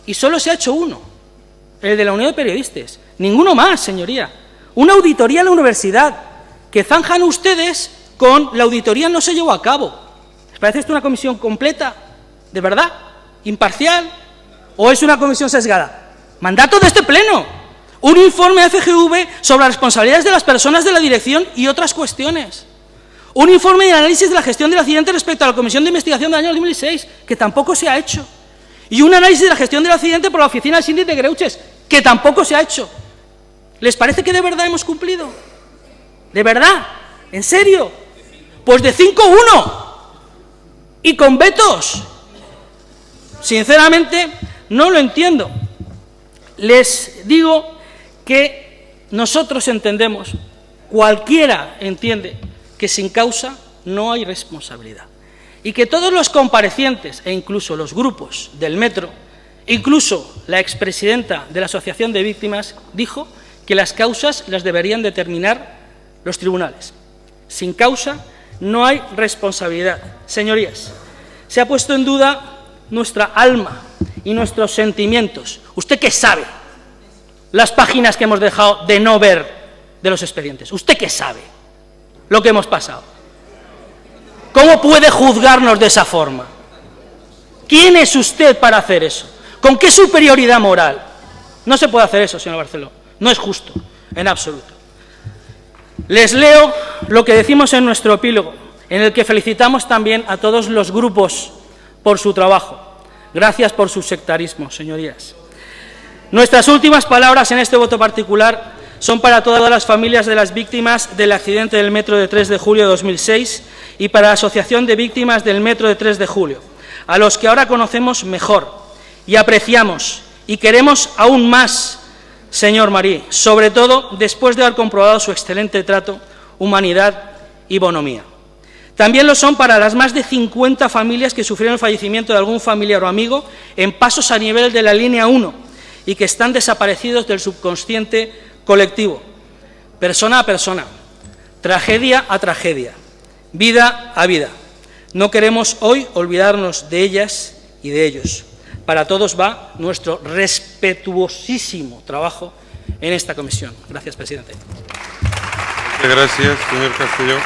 y solo se ha hecho uno. El de la Unión de Periodistas. Ninguno más, señoría. Una auditoría en la universidad que zanjan ustedes con la auditoría no se llevó a cabo. ¿Les parece esto una comisión completa? ¿De verdad? ¿Imparcial? ¿O es una comisión sesgada? Mandato de este pleno. Un informe de FGV sobre las responsabilidades de las personas de la dirección y otras cuestiones. Un informe de análisis de la gestión del accidente respecto a la Comisión de Investigación del año 2006, que tampoco se ha hecho. Y un análisis de la gestión del accidente por la Oficina del Síndic de Greuges, que tampoco se ha hecho. ¿Les parece que de verdad hemos cumplido? ¿De verdad? ¿En serio? Pues de 5-1. Y con vetos. Sinceramente, no lo entiendo. Les digo que nosotros entendemos, cualquiera entiende, que sin causa no hay responsabilidad. Y que todos los comparecientes, e incluso los grupos del metro, incluso la expresidenta de la Asociación de Víctimas, dijo que las causas las deberían determinar los tribunales. Sin causa no hay responsabilidad. Señorías, se ha puesto en duda nuestra alma y nuestros sentimientos. ¿Usted qué sabe? Las páginas que hemos dejado de no ver de los expedientes. ¿Usted qué sabe lo que hemos pasado? ¿Cómo puede juzgarnos de esa forma? ¿Quién es usted para hacer eso? ¿Con qué superioridad moral? No se puede hacer eso, señor Barceló. No es justo, en absoluto. Les leo lo que decimos en nuestro epílogo, en el que felicitamos también a todos los grupos por su trabajo. Gracias por su sectarismo, señorías. Nuestras últimas palabras en este voto particular son para todas las familias de las víctimas del accidente del metro de 3 de julio de 2006 y para la Asociación de Víctimas del Metro de 3 de julio, a los que ahora conocemos mejor y apreciamos y queremos aún más, señor Marí, sobre todo después de haber comprobado su excelente trato, humanidad y bonomía. También lo son para las más de 50 familias que sufrieron el fallecimiento de algún familiar o amigo en pasos a nivel de la línea 1 y que están desaparecidos del subconsciente colectivo, persona a persona, tragedia a tragedia, vida a vida. No queremos hoy olvidarnos de ellas y de ellos. Para todos va nuestro respetuosísimo trabajo en esta comisión. Gracias, presidente. Muchas gracias, señor Castelló.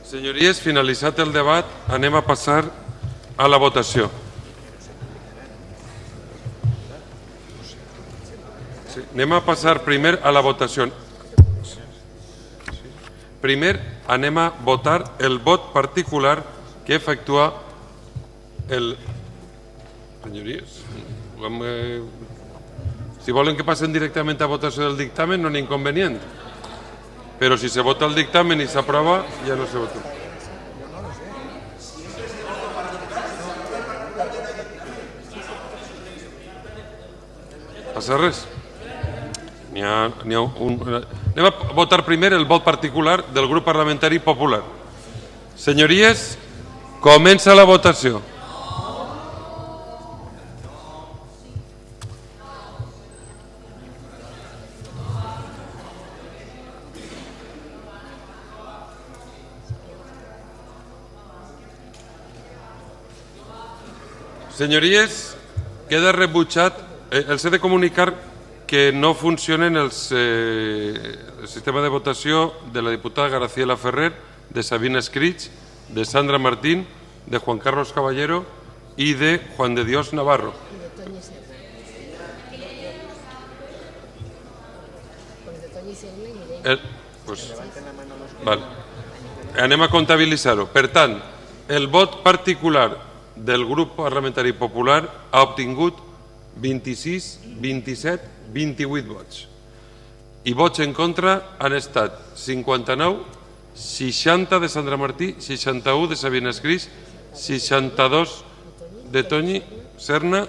Senyories, finalitzat el debat, anem a passar a la votació. Sí, anem a passar primer a la votació. Primer anem a votar el vot particular que efectua el... Senyories, si volen que passen directament a votació del dictamen no n'hi ha inconvenient. Però si se vota el dictamen i s'aprova, ja no se vota. Passa res? Anem a votar primer el vot particular del grup parlamentari popular. Senyories, comença la votació. Senyories, queda rebutjat. Els he de comunicar que no funcionen el sistema de votació de la diputada Graciela Ferrer, de Sabina Escrig, de Sandra Martín, de Juan Carlos Caballero y de Juan de Dios Navarro. Anem a comptabilitzar-ho. Per tant, el vot particular del grup parlamentari popular ha obtingut 26, 27, 28 vots. I vots en contra han estat 59, 60 de Sandra Martí, 61 de Sabina Escrig, 62 de Toñi Serna,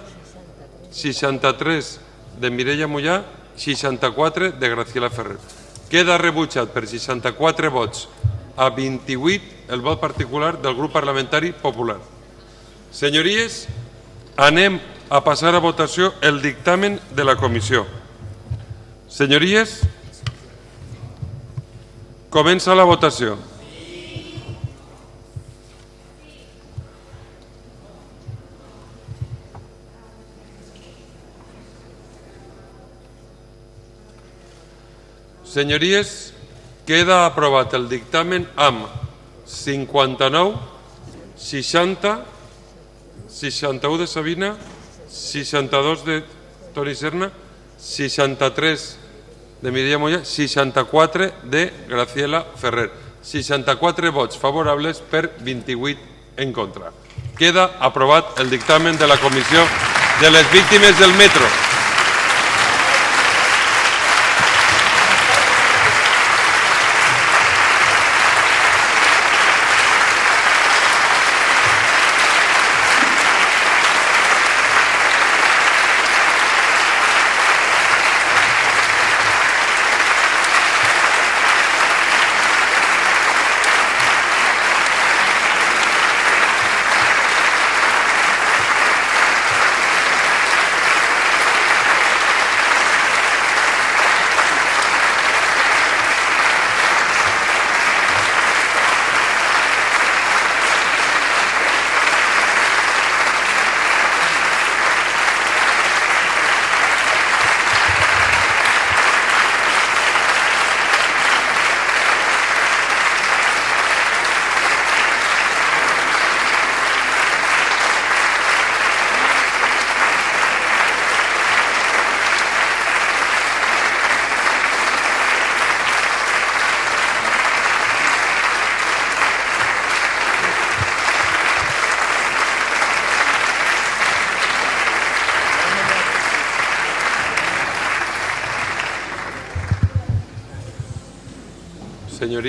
63 de Mireia Mollà, 64 de Graciela Ferrer. Queda rebutjat per 64 vots a 28 el vot particular del grup parlamentari popular. Senyories, anem a passar a votació el dictamen de la comissió. Senyories, comença la votació. Senyories, queda aprovat el dictamen amb 59, 60, 61 de Sabina, 62 de Toni Serna, 63 de Mireia Moya, 64 de Graciela Ferrer. 64 vots favorables per 28 en contra. Queda aprovat el dictamen de la Comissió de les Víctimes del Metro.